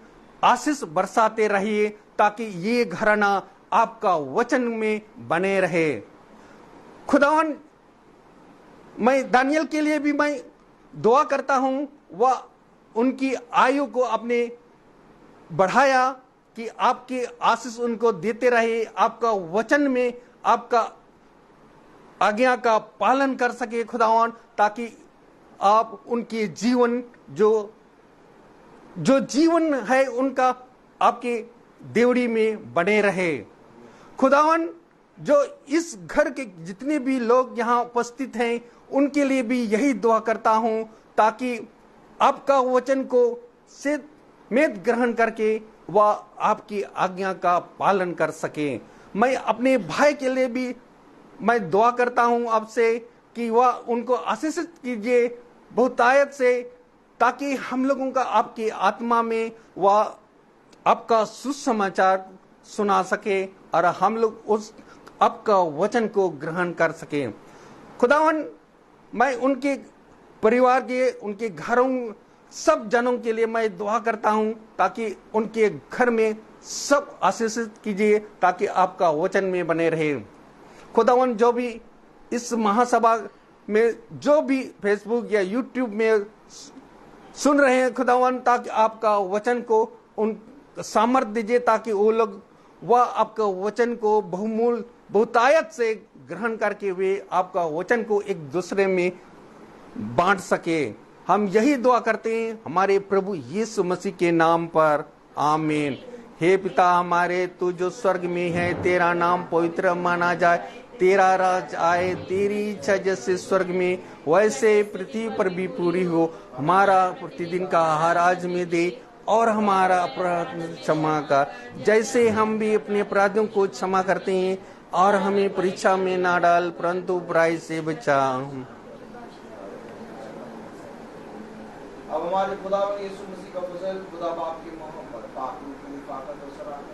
आशीष बरसाते रहिए, ताकि ये घराना आपका वचन में बने रहे। खुदावन, मैं दानियल के लिए भी मैं दुआ करता हूं, वह उनकी आयु को अपने बढ़ाया कि आपके आशीष उनको देते रहे, आपका वचन में आपका आज्ञा का पालन कर सके खुदावन, ताकि आप उनके जीवन जो जीवन है उनका आपके देवड़ी में बने रहे। खुदावन, जो इस घर के जितने भी लोग यहाँ उपस्थित हैं उनके लिए भी यही दुआ करता हूं, ताकि आपका वचन को समेत ग्रहण करके वह आपकी आज्ञा का पालन कर सके। मैं अपने भाई के लिए भी मैं दुआ करता हूं आपसे कि वह उनको आशीषित कीजिए बहुतायत से, ताकि हम लोगों का आपकी आत्मा में वह आपका सुसमाचार सुना सके और हम लोग उस आपका वचन को ग्रहण कर सके। खुदावन, मैं उनके परिवार के, उनके घरों, सब जनों के लिए मैं दुआ करता हूं, ताकि उनके घर में सब आशीषित कीजिए, ताकि आपका वचन में बने रहे। खुदावन, जो भी इस महासभा में जो भी फेसबुक या यूट्यूब में सुन रहे हैं खुदावन, ताकि आपका वचन को उन सामर्थ्य दीजिए, ताकि वो लोग वह आपका वचन को बहुमूल बहुतायत से ग्रहण करके वे आपका वचन को एक दूसरे में बांट सके। हम यही दुआ करते हैं हमारे प्रभु यीशु मसीह के नाम पर, आमीन। हे पिता हमारे, तू जो स्वर्ग में है, तेरा नाम पवित्र माना जाए, तेरा राज आए, तेरी इच्छा जैसे स्वर्ग में वैसे पृथ्वी पर भी पूरी हो। हमारा प्रतिदिन का आहार आज में दे, और हमारा अपराध क्षमा कर, जैसे हम भी अपने अपराधियों को क्षमा करते हैं, और हमें परीक्षा में ना डाल, परंतु बुराई से बचा। अब हमारे खुदावन यीशु मसीह का फजल, खुदा बाप की मोहब्बत, पाक रूह की ताकत और सराहना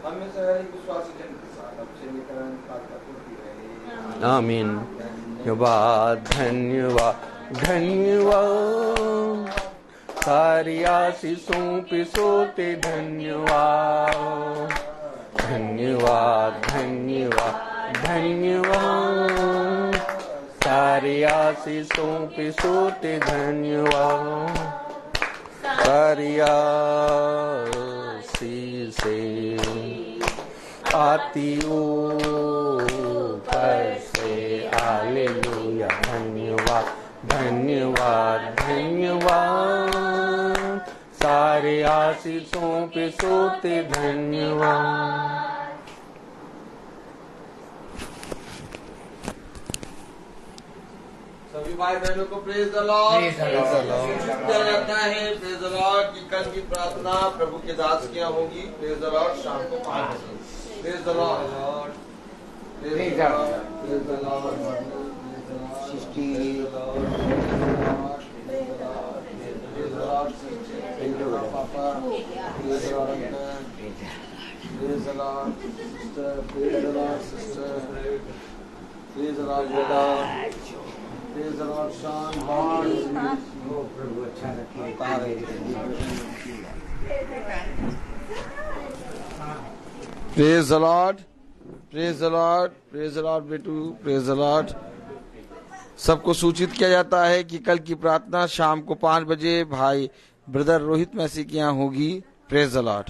हमें से हर एक विश्वासी जन के साथ अब से लेकर अंत तक होती रहे। आमीन। धन्यवाद धन्यवाद धन्यवाद, सारी आशीषों पे सोते धन्यवाद। धन्यवाद धन्यवाद धन्यवाद, सारी आशीषों पे सोते धन्यवाद। सारी आशीषें आती ऊपर से, हालेलुया। धन्यवाद धन्यवाद धन्यवाद, सारे आशीषों पे सोते धन्यवाद। सभी भाई बहनों को प्रेज द लॉर्ड। किया जाता है प्रेज द लॉर्ड की कल की प्रार्थना प्रभु के दास की होगी। प्रेज द लॉर्ड शाम को 5 बजे। Praise the lord, praise the lord, praise the lord, sister, praise the lord, praise the lord पापा, praise the lord, praise the lord sister, praise the lord sister, praise the lord बेटा, praise the lord Shaan, प्रभु अच्छा रखिए। Praise the lord, praise the lord, praise the lord बेटू, praise the lord. सबको सूचित किया जाता है कि कल की प्रार्थना शाम को 5 बजे भाई ब्रदर रोहित मैसी के यहाँ होगी। Praise the Lord.